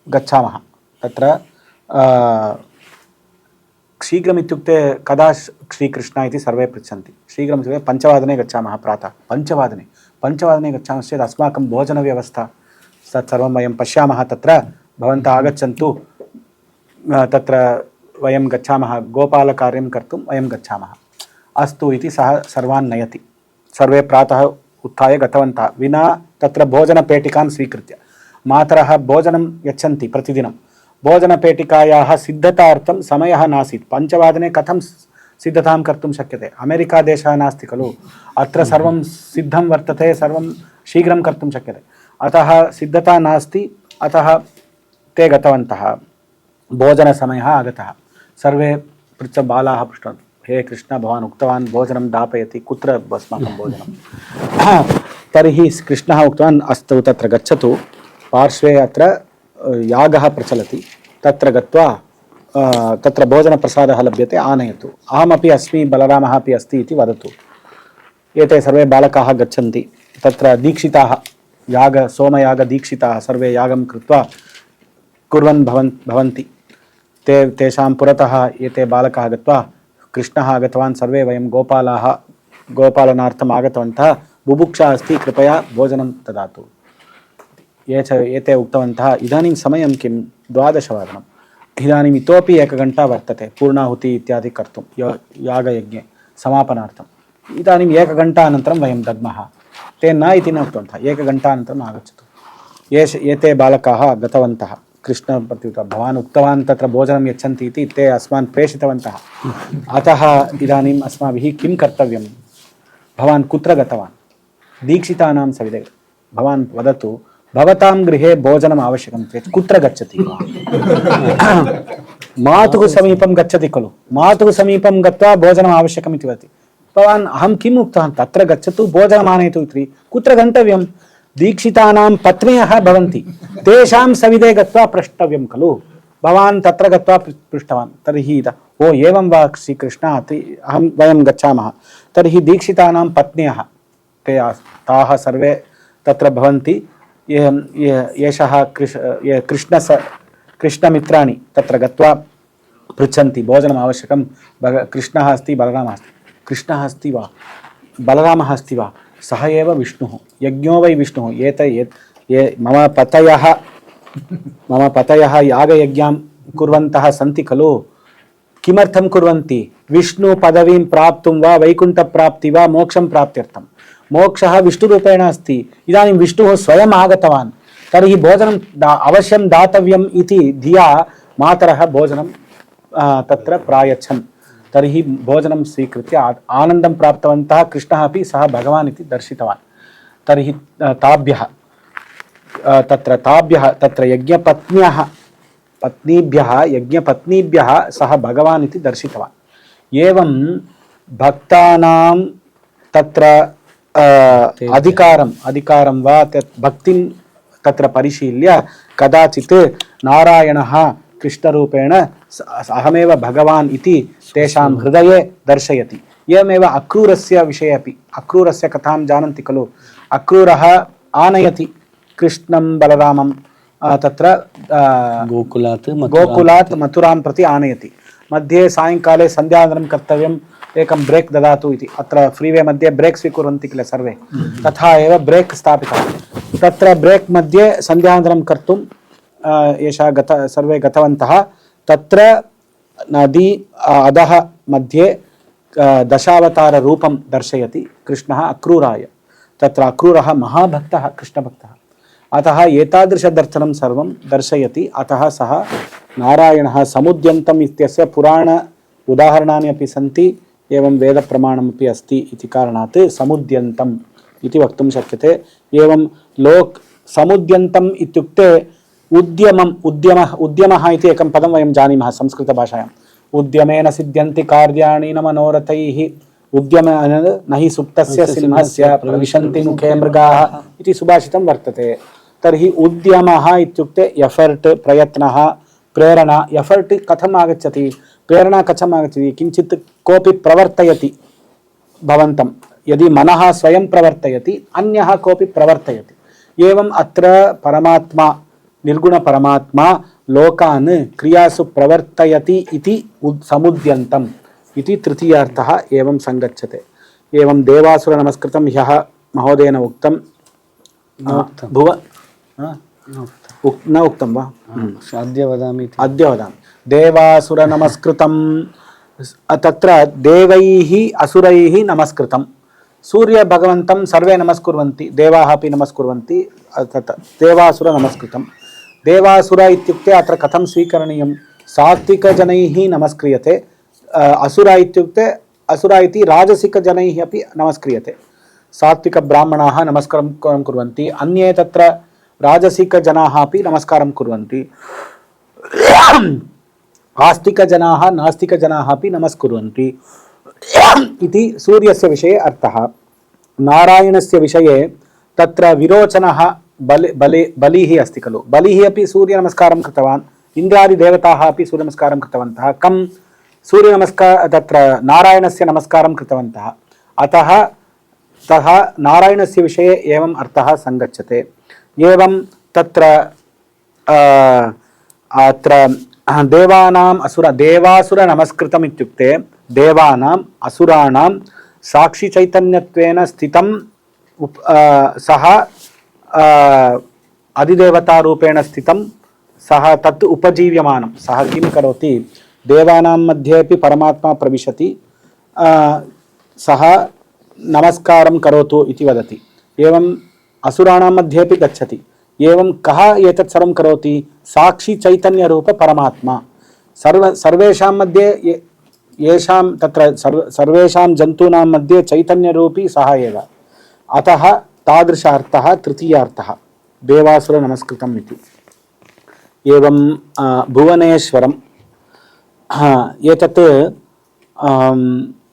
गच्छामः। तत्र शीघ्रमित्युक्ते कदा श्रीकृष्ण इति सर्वे पृच्छन्ति। शीघ्रम् इत्युक्ते 5 गच्छामः प्रातः। 5 गच्छामश्चेत् अस्माकं भोजनव्यवस्था तत्सर्वं वयं पश्यामः। तत्र भवन्तः आगच्छन्तु तत्र वयं गच्छामः गोपालकार्यं कर्तुं वयं गच्छामः। अस्तु इति सः सर्वान् नयति। सर्वे प्रातः उत्थाय गतवन्तः विना तत्र भोजनपेटिकां स्वीकृत्य। मातरः भोजनं यच्छन्ति प्रतिदिनं। भोजनपेटिकायाः सिद्धतार्थं समयः नासीत्। 5 कथं सिद्धतां कर्तुं शक्यते? अमेरिका देशः नास्ति खलु, अत्र सर्वं सिद्धं वर्तते, सर्वं शीघ्रं कर्तुं शक्यते। अतः सिद्धता नास्ति। अतः ते गतवन्तः। भोजनसमयः आगतः। सर्वे बालाः पृष्टवन्तः हे कृष्ण भवान् उक्तवान् भोजनं दापयति, कुत्र अस्माकं भोजनं? तर्हि कृष्णः उक्तवान् अस्तु तत्र गच्छतु, पार्श्वे अत्र यागः प्रचलति, तत्र गत्वा तत्र भोजनप्रसादः लभ्यते, आनयतु। अहमपि अस्मि, बलरामः अपि अस्ति इति वदतु। एते सर्वे बालकाः गच्छन्ति। तत्र दीक्षिताः सोमयागदीक्षिताः सर्वे यागं कृत्वा कुर्वन् भवन्ति। तेषां पुरतः एते बालकाः गत्वा कृष्णः आगतवान्, सर्वे वयं गोपालाः गोपालनार्थम् आगतवन्तः, बुभुक्षा अस्ति, कृपया भोजनं ददातु। एते उक्तवन्तः इदानीं समयं किं 12वादनम्, इदानीम् इतोपि 1 घण्टा वर्तते पूर्णाहुति इत्यादि कर्तुं यागयज्ञे समापनार्थम्। इदानीम् 1 घण्टानन्तरं वयं दद्मः। ते न इति न उक्तवन्तः, 1 घण्टानन्तरम् आगच्छतु। एते बालकाः गतवन्तः कृष्ण प्रति, भवान् उक्तवान् तत्र भोजनं यच्छन्ति इति, ते अस्मान् प्रेषितवन्तः। अतः इदानीम् अस्माभिः किं कर्तव्यं? भवान् कुत्र गतवान्? दीक्षितानां सविधे भवान् वदतु, भवतां गृहे भोजनम् आवश्यकं चेत् कुत्र गच्छति? मातुः समीपं गच्छति खलु, मातुः समीपं गत्वा भोजनम् आवश्यकम् इति वदति। भवान् अहं किम् उक्तवान्, तत्र गच्छतु भोजनम् आनयतु इति। कुत्र गन्तव्यं? दीक्षितानां पत्न्यः भवन्ति, तेषां सविधे गत्वा प्रष्टव्यं खलु। भवान् तत्र गत्वा पृष्टवान्, तर्हि ओ एवं वा श्रीकृष्ण, वयं गच्छामः। तर्हि दीक्षितानां पत्न्यः ताः सर्वे तत्र भवन्ति। एषः कृष्णमित्राणि तत्र गत्वा पृच्छन्ति, भोजनम् आवश्यकं, कृष्णः अस्ति, बलरामः अस्ति। कृष्णः अस्ति वा, बलरामः अस्ति वा? सः एव विष्णुः, यज्ञो वै विष्णुः। मम पतयः यागयज्ञां कुर्वन्तः सन्ति खलु। किमर्थं कुर्वन्ति? विष्णु पदवीं प्राप्तुं वा, वैकुण्ठप्राप्ति वा, मोक्षं प्राप्त्यर्थं। मोक्षः विष्णुरूपेण अस्ति। इदानीं विष्णुः स्वयम् आगतवान्, तर्हि भोजनं अवश्यं दातव्यम् इति धिया मातरः भोजनं तत्र प्रायच्छन्। तर्हि भोजनं स्वीकृत्य आनन्दं प्राप्तवन्तः। कृष्णः अपि सः भगवान् इति दर्शितवान्। तर्हि ताभ्यः तत्र यज्ञपत्नीभ्यः सः भगवान् इति दर्शितवान्। एवं भक्तानां तत्र अधिकारं वा भक्तिं तत्र परिशील्य कदाचित् नारायणः कृष्णरूपेण अहमेव भगवान् इति तेषां हृदये दर्शयति। एवमेव अक्रूरस्य विषये अपि, अक्रूरस्य कथां जानन्ति खलु। अक्रूरः आनयति कृष्णं बलरामं तत्र गोकुलात् मथुरां प्रति आनयति। मध्ये सायङ्काले सन्ध्यावन्दनं कर्तव्यम्, एकं ब्रेक् ददातु इति। अत्र फ्रीवे मध्ये ब्रेक् स्वीकुर्वन्ति किल सर्वे, तथा एव ब्रेक् स्थापितवान्। तत्र ब्रेक् मध्ये सन्ध्यावन्दनं कर्तुं सर्वे गतवन्तः। तत्र नदी अधः मध्ये दशावताररूपं दर्शयति कृष्णः अक्रूराय। तत्र अक्रूरः महाभक्तः, कृष्णभक्तः। अतः एतादृशदर्शनं सर्वं दर्शयति। अतः सः नारायणः समुद्यन्तम् इत्यस्य पुराण उदाहरणानि अपि सन्ति, एवं वेदप्रमाणमपि अस्ति इति कारणात् समुद्यन्तम् इति वक्तुं शक्यते। एवं समुद्यन्तम् इत्युक्ते उद्यमः इति एकं पदं वयं जानीमः संस्कृतभाषायाम्। उद्यमेन सिद्ध्यन्ति कार्याणि न मनोरथैः, उद्यमेन न हि सुप्तस्य सिंहस्य प्रविशन्ति मुखे मृगाः इति सुभाषितं वर्तते। तर्हि उद्यमः इत्युक्ते एफर्ट्, प्रयत्नः, प्रेरणा। एफर्ट् कथम् आगच्छति, प्रेरणा कथम् आगच्छति? किञ्चित् कोऽपि प्रवर्तयति भवन्तं, यदि मनः स्वयं प्रवर्तयति, अन्यः कोऽपि प्रवर्तयति। एवं अत्र परमात्मा, निर्गुणपरमात्मा लोकान् क्रियासु प्रवर्तयति इति समुद्यन्तम् इति तृतीयार्थः एवं संगच्छते। एवं देवासुरनमस्कृतं ह्यः महोदयेन उक्तं, न उक्तं वा? अद्य वदामि। देवासुरनमस्कृतं, तत्र देवैः असुरैः नमस्कृतं। सूर्यभगवन्तं सर्वे नमस्कुर्वन्ति, देवाः अपि नमस्कुर्वन्ति। देवासुरनमस्कृतं। देवासुर इत्युक्ते अत्र कथं स्वीकरणीयं? सात्विकजनैः नमस्क्रियते। असुर इति राजसिकजनैः अपि नमस्क्रियते। सात्विकब्राह्मणाः नमस्कारं कुर्वन्ति, अन्ये तत्र राजसिकजनाः अपि नमस्कारं कुर्वन्ति। आस्तिकजनाः नास्तिकजनाः अपि नमस्कुर्वन्ति इति सूर्यस्य विषये अर्थः। नारायणस्य विषये तत्र विरोचनः बलिः अस्ति खलु। बलिः अपि सूर्यनमस्कारं कृतवान्, इन्द्रादिदेवताः अपि सूर्यनमस्कारं कृतवन्तः। कं तत्र नारायणस्य नमस्कारं कृतवन्तः। अतः नारायणस्य विषये एवम् अर्थः संगच्छते। एवं तत्र अत्र देवासुर नमस्कृतम् इत्युक्ते देवानाम् असुराणां साक्षिचैतन्यत्वेन स्थितं सः अधिदेवतारूपेण स्थितं सः तत् उपजीव्यमानं सः किं करोति देवानां मध्येपि परमात्मा प्रविशति सः नमस्कारं करोतु इति वदति एवम् असुराणां मध्येपि गच्छति एवं कः एतत् सर्वं करोति साक्षी चैतन्यरूप परमात्मा सर्वेषां मध्ये येषां तत्र सर्वेषां जन्तूनां मध्ये चैतन्यरूपी सः एव अतः तादृश अर्थः तृतीयार्थः देवासुर नमस्कृतम् इति एवं भुवनेश्वरम् एतत्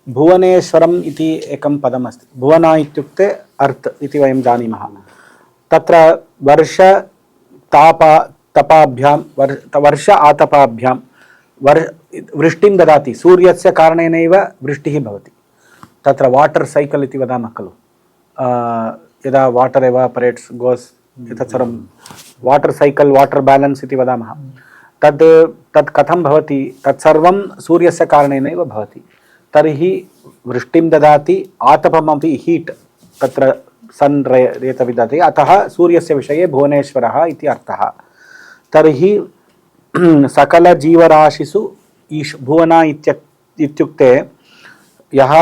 भुवनेश्वरम् इति एकं पदम् अस्ति भुवन इत्युक्ते अर्थ इति वयं जानीमः तत्र तपाभ्यां वर्ष आतपाभ्यां वृष्टिं ददाति सूर्यस्य कारणेनैव वृष्टिः भवति तत्र वाटर् सैकल् इति वदामः खलु यदा वाटर् एवापरेट्स् गोस् एतत् सर्वं वाटर् सैकल् वाटर् बेलेन्स् इति वदामः तत् कथं भवति तत्सर्वं सूर्यस्य कारणेनैव भवति तर्हि वृष्टिं ददाति आतपमपि हीट् तत्र सन् रेतवि ददाति अतः सूर्यस्य विषये भुवनेश्वरः इति अर्थः तर्हि सकलजीवराशिषु भुवन इत्युक्ते यः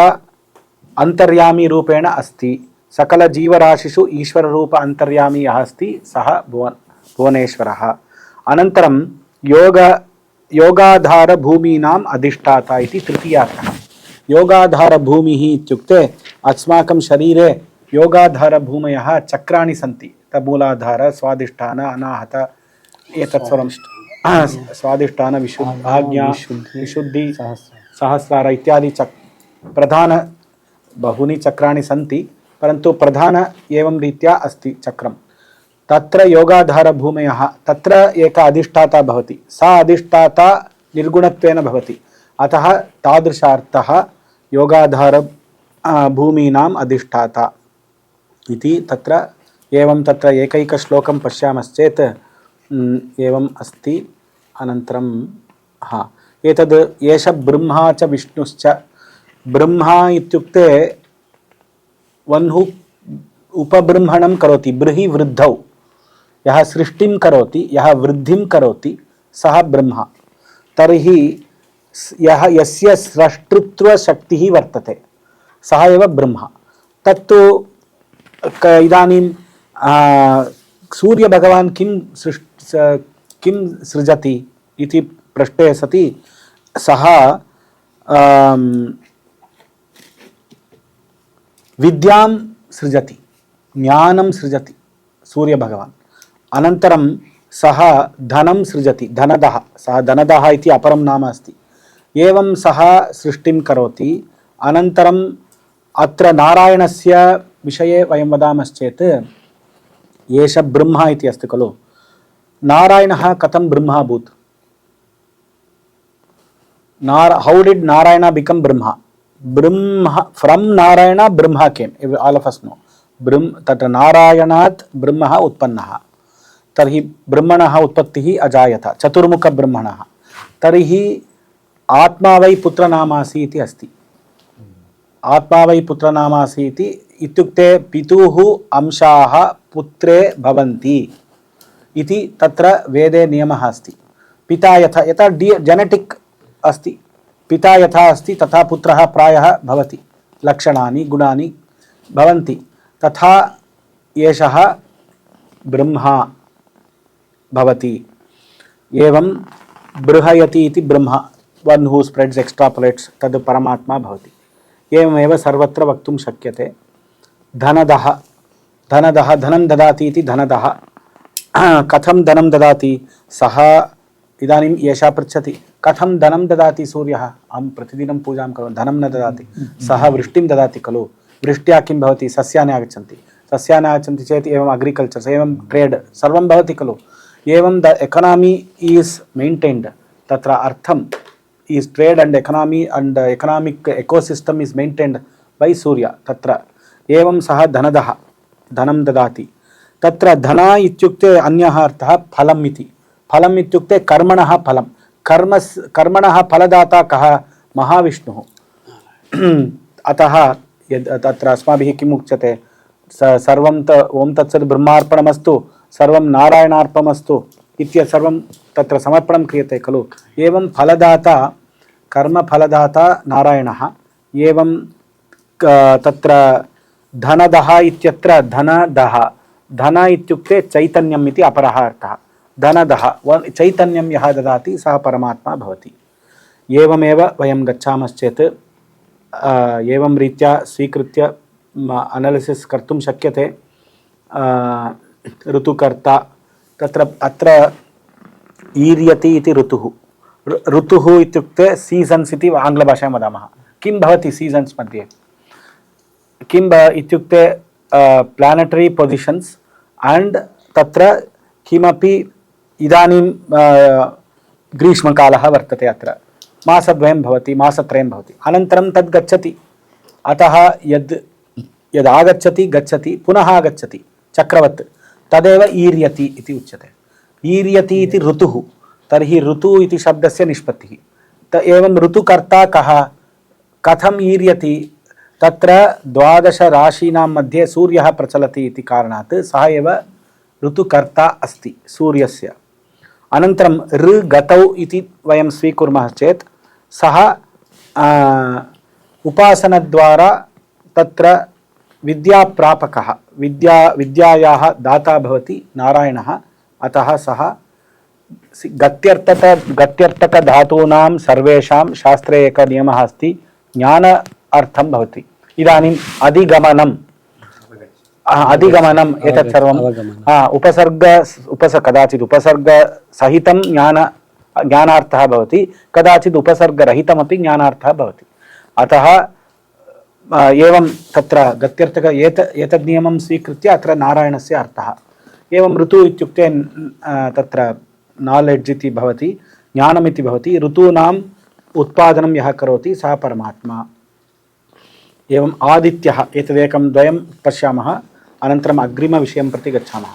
अन्तर्यामी रूपेण अस्ति सकलजीवराशिषु ईश्वररूप अन्तर्यामी यः अस्ति सः भुवनेश्वरः अनन्तरं योगाधारभूमीनाम् अधिष्ठाता इति तृतीयार्थः योगाधारभूमिः इत्युक्ते अस्माकं शरीरे योगाधारभूमयः चक्राणि सन्ति मूलाधार स्वादिष्ठान अनाहत एतत् सर्वं स्वादिष्ठान आज्ञा विशुद्धि सहस्रार इत्यादि प्रधान बहूनि चक्राणि सन्ति परन्तु प्रधान एवं रीत्या अस्ति चक्रं तत्र योगाधारभूमयः तत्र एका अधिष्ठाता भवति सा अधिष्ठाता निर्गुणत्वेन भवति अतः तादृशार्थः योगाधार भूमीनाम् अधिष्ठाता इति तत्र एवं तत्र एकैकश्लोकं पश्यामश्चेत् एवम् अस्ति अनन्तरं एतद् एष ब्रह्मा च विष्णुश्च ब्रह्मा इत्युक्ते वन् हू उपबृंहणं करोति बृहि वृद्धौ यः सृष्टिं करोति यः वृद्धिं करोति सः ब्रह्मा तर्हि यस्य स्रष्टृत्वशक्तिः वर्तते सः एव ब्रह्मा तत्तु इदानीं सूर्यभगवान् किं सृजति इति पृष्टे सति सः विद्यां सृजति ज्ञानं सृजति सूर्यभगवान् अनन्तरं सः धनं सृजति धनदः सः धनदः इति अपरं नाम अस्ति एवं सः सृष्टिं करोति अनन्तरम् अत्र नारायणस्य विषये वयं वदामश्चेत् एष ब्रह्मा इति अस्ति खलु नारायणः कथं ब्रह्मा अभूत् how did Narayana become Brahma? From Narayana Brahma came, all of us know. तत्र नारायणात् ब्रह्मः उत्पन्नः तर्हि ब्रह्मणः उत्पत्तिः अजायत चतुर्मुख ब्रह्मणः तर्हि आत्मा वै पुत्रनामासि इति अस्ति आत्मा वै पुत्रनामासि इत्युक्ते पितुः अंशाः पुत्रे भवन्ति इति तत्र वेदे नियमः अस्ति पिता यथा जेनेटिक् अस्ति पिता यथा अस्ति तथा पुत्रः प्रायः भवति लक्षणानि गुणानि भवन्ति तथा एषः ब्रह्मा भवति एवं बृहयति इति ब्रह्मा वन हू स्प्रेड्स एक्स्ट्रापोलेट्स तद् परमात्मा भवति एवमेव सर्वत्र वक्तुं शक्यते धनदः धनं ददाति इति धनदः कथं धनं ददाति सः इदानीम् एषा पृच्छति कथं धनं ददाति सूर्यः अहं प्रतिदिनं पूजां करोमि धनं न ददाति सः वृष्टिं ददाति खलु वृष्ट्या किं भवति सस्यानि आगच्छन्ति चेत् एवम् अग्रिकल्चर्स् एवं ट्रेड् सर्वं भवति खलु एवं द एकोनामी ఈజ్ మెయింటైన్డ్ तत्र अर्थम् is trade and economy and economic ecosystem is maintained by सूर्य तत्र एवं सः धनदः धनं ददाति तत्र धन इत्युक्ते अन्यः अर्थः फलम् इति फलम् इत्युक्ते कर्मणः फलं कर्मणः फलदाता कः महाविष्णुः अतः यद् तत्र अस्माभिः किम् उच्यते सर्वं ओं तत्सत् ब्रह्मार्पणमस्तु सर्वं नारायणार्पणमस्तु इत्यत् सर्वं तत्र समर्पणं क्रियते खलु। एवं फलदाता कर्मफलदाता नारायणः। एवं तत्र धनदः इत्यत्र धनदः, धन इत्युक्ते चैतन्यम् इति अपरः अर्थः। धनदः चैतन्यं यः ददाति सः परमात्मा भवति। एवमेव वयं गच्छामश्चेत् एवं रीत्या स्वीकृत्य अनालिसिस् कर्तुं शक्यते। ऋतुकर्ता तत्र अत्र ईर्यति इति ऋतुः। ऋतुः इत्युक्ते सीजन्स् इति आङ्ग्लभाषायां वदामः। किं भवति सीजन्स् मध्ये? किं इत्युक्ते प्लानेटरी पोजिशन्स् एण्ड् तत्र किमपि इदानीं ग्रीष्मकालः वर्तते, अत्र मासद्वयं भवति, मासत्रयं भवति, अनन्तरं तद् गच्छति। अतः यद् आगच्छति गच्छति पुनः आगच्छति चक्रवत्, तदेव ईर्यति इति उच्यते। ईर्यति इति ऋतुः। तर्हि ऋतु इति शब्दस्य निष्पत्तिः। एवं ऋतुकर्ता कः, कथम् ईर्यति? तत्र 12 राशीनां मध्ये सूर्यः प्रचलति इति कारणात् सः एव ऋतुकर्ता अस्ति सूर्यस्य। अनन्तरं ऋगतौ इति वयं स्वीकुर्मः चेत् सः उपासनद्वारा तत्र विद्याप्रापकः, विद्यायाः दाता भवति नारायणः। अतः सः गत्यर्थकधातूनां सर्वेषां शास्त्रे एकः नियमः अस्ति, ज्ञान अर्थं भवति। इदानीम् अधिगमनम् एतत् सर्वं कदाचित् उपसर्गसहितं ज्ञानार्थः भवति, कदाचित् उपसर्गरहितमपि ज्ञानार्थः भवति। अतः एवं तत्र गत्यर्थक एतद् नियमं स्वीकृत्य अत्र नारायणस्य अर्थः। एवं ऋतु इत्युक्ते तत्र नालेड्ज् इति भवति, ज्ञानमिति भवति। ऋतूनाम् उत्पादनं यः करोति सः परमात्मा। एवं आदित्यः, एतदेकं द्वयं पश्यामः, अनन्तरम् अग्रिमविषयं प्रति गच्छामः।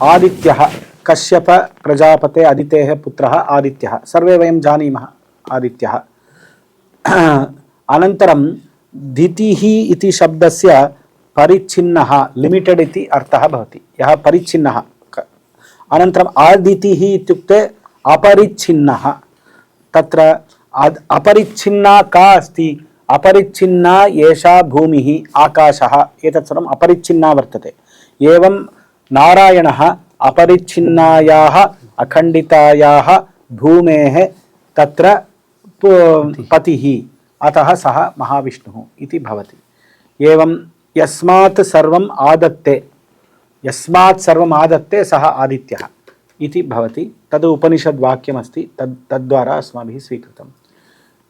आदित्यः कश्यप प्रजापते अदितेः पुत्रः आदित्यः, सर्वे वयं जानीमः आदित्यः। अनन्तरं दितिः इति शब्दस्य परिच्छिन्नः, लिमिटेड् इति अर्थः भवति, यः परिच्छिन्नः। अनन्तरम् आदितिः इत्युक्ते अपरिच्छिन्नः। तत्र अपरिच्छिन्ना का अस्ति? अपरिच्छिन्ना एषा भूमिः, आकाशः, एतत् सर्वम् अपरिच्छिन्ना वर्तते। एवं नारायणः अपरिच्छिन्नायाः अखण्डितायाः भूमेः तत्र पतिः, अतः सः महाविष्णुः इति भवति। एवं यस्मात् सर्वम् आदत्ते सः आदित्यः इति भवति। तद् उपनिषद्वाक्यमस्ति, तद्द्वारा अस्माभिः स्वीकृतम्।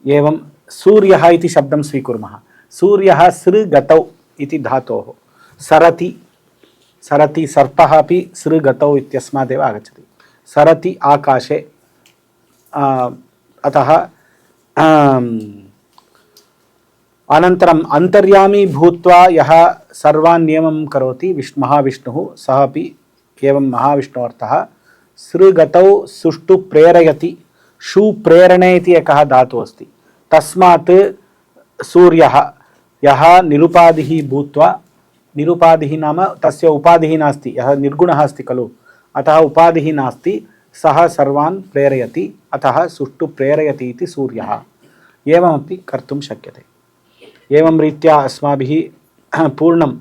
एवं सूर्यः इति शब्दं स्वीकुर्मः। सूर्यः सृगतौ इति धातोः, सरति, सर्पः अपि सृगतौ इत्यस्मादेव आगच्छति, सरति आकाशे। अतः अनन्तरम् अन्तर्यामी भूत्वा यः सर्वान् नियमं करोति महाविष्णुः, सः अपि एवं महाविष्णोऽर्थः। सृगतौ सुष्ठु प्रेरयति, शु प्रेरणे इति एकः धातुः अस्ति। तस्मात् सूर्यः यः निरुपाधिः भूत्वा, निरुपाधिः नाम तस्य उपाधिः नास्ति, यः निर्गुणः अस्ति खलु, अतः उपाधिः नास्ति, सः सर्वान् प्रेरयति, अतः सुष्ठु प्रेरयति इति सूर्यः। एवमपि कर्तुं शक्यते। एवं रीत्या अस्माभिः पूर्णं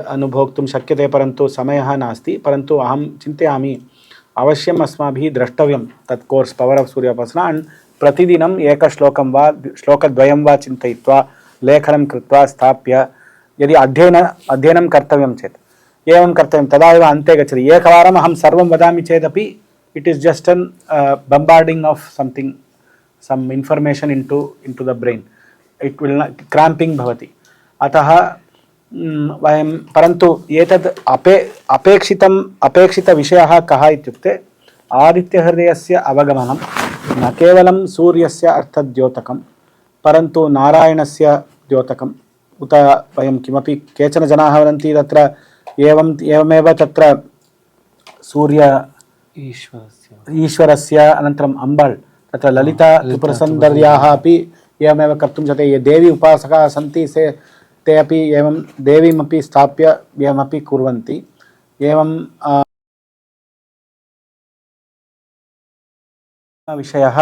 अनुभोक्तुं शक्यते, परन्तु समयः नास्ति। परन्तु अहं चिन्तयामि अवश्यम् अस्माभिः द्रष्टव्यं तत् कोर्स् पवर् आफ् सूर्योपासना। अण्ड् प्रतिदिनम् एकश्लोकं वा श्लोकद्वयं वा चिन्तयित्वा लेखनं कृत्वा स्थाप्य यदि अध्ययनं कर्तव्यं चेत् एवं कर्तव्यं, तदा एव अन्ते गच्छति। एकवारम् अहं सर्वं वदामि चेदपि it is just an bombarding of something, some information into the brain, it will not cramping भवति। अतः वयं परन्तु एतद् अपेक्षितविषयः कः इत्युक्ते आदित्यहृदयस्य अवगमनं, न केवलं सूर्यस्य अर्थद्योतकं परन्तु नारायणस्य द्योतकम्। उत वयं किमपि केचन जनाः वदन्ति तत्र एवमेव तत्र सूर्य ईश्वरस्य अनन्तरम् अम्बल्, तत्र ललिता त्रिपुरसुन्दर्याः अपि एवमेव कर्तुं शक्यते। ये देवी उपासकाः सन्ति ते अपि एवं देवीमपि स्थाप्य एवमपि कुर्वन्ति। एवं विषयः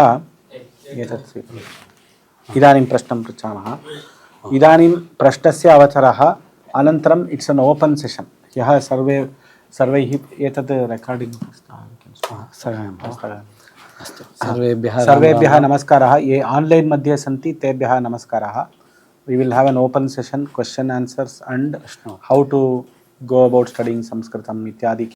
एतत् स्वीकुर्वन्तु। इदानीं प्रश्नं पृच्छामः। इदानीं प्रश्नस्य अवसरः, अनन्तरम् इट्स् एन् ओपन् सेशन्। यः सर्वैः एतत् रेकार्डिङ्ग् सर्वेभ्यः नमस्कारः। ये आन्लैन् मध्ये सन्ति तेभ्यः नमस्कारः। We will have an open session, question answers and how to go about studying Sanskritam इत्यादि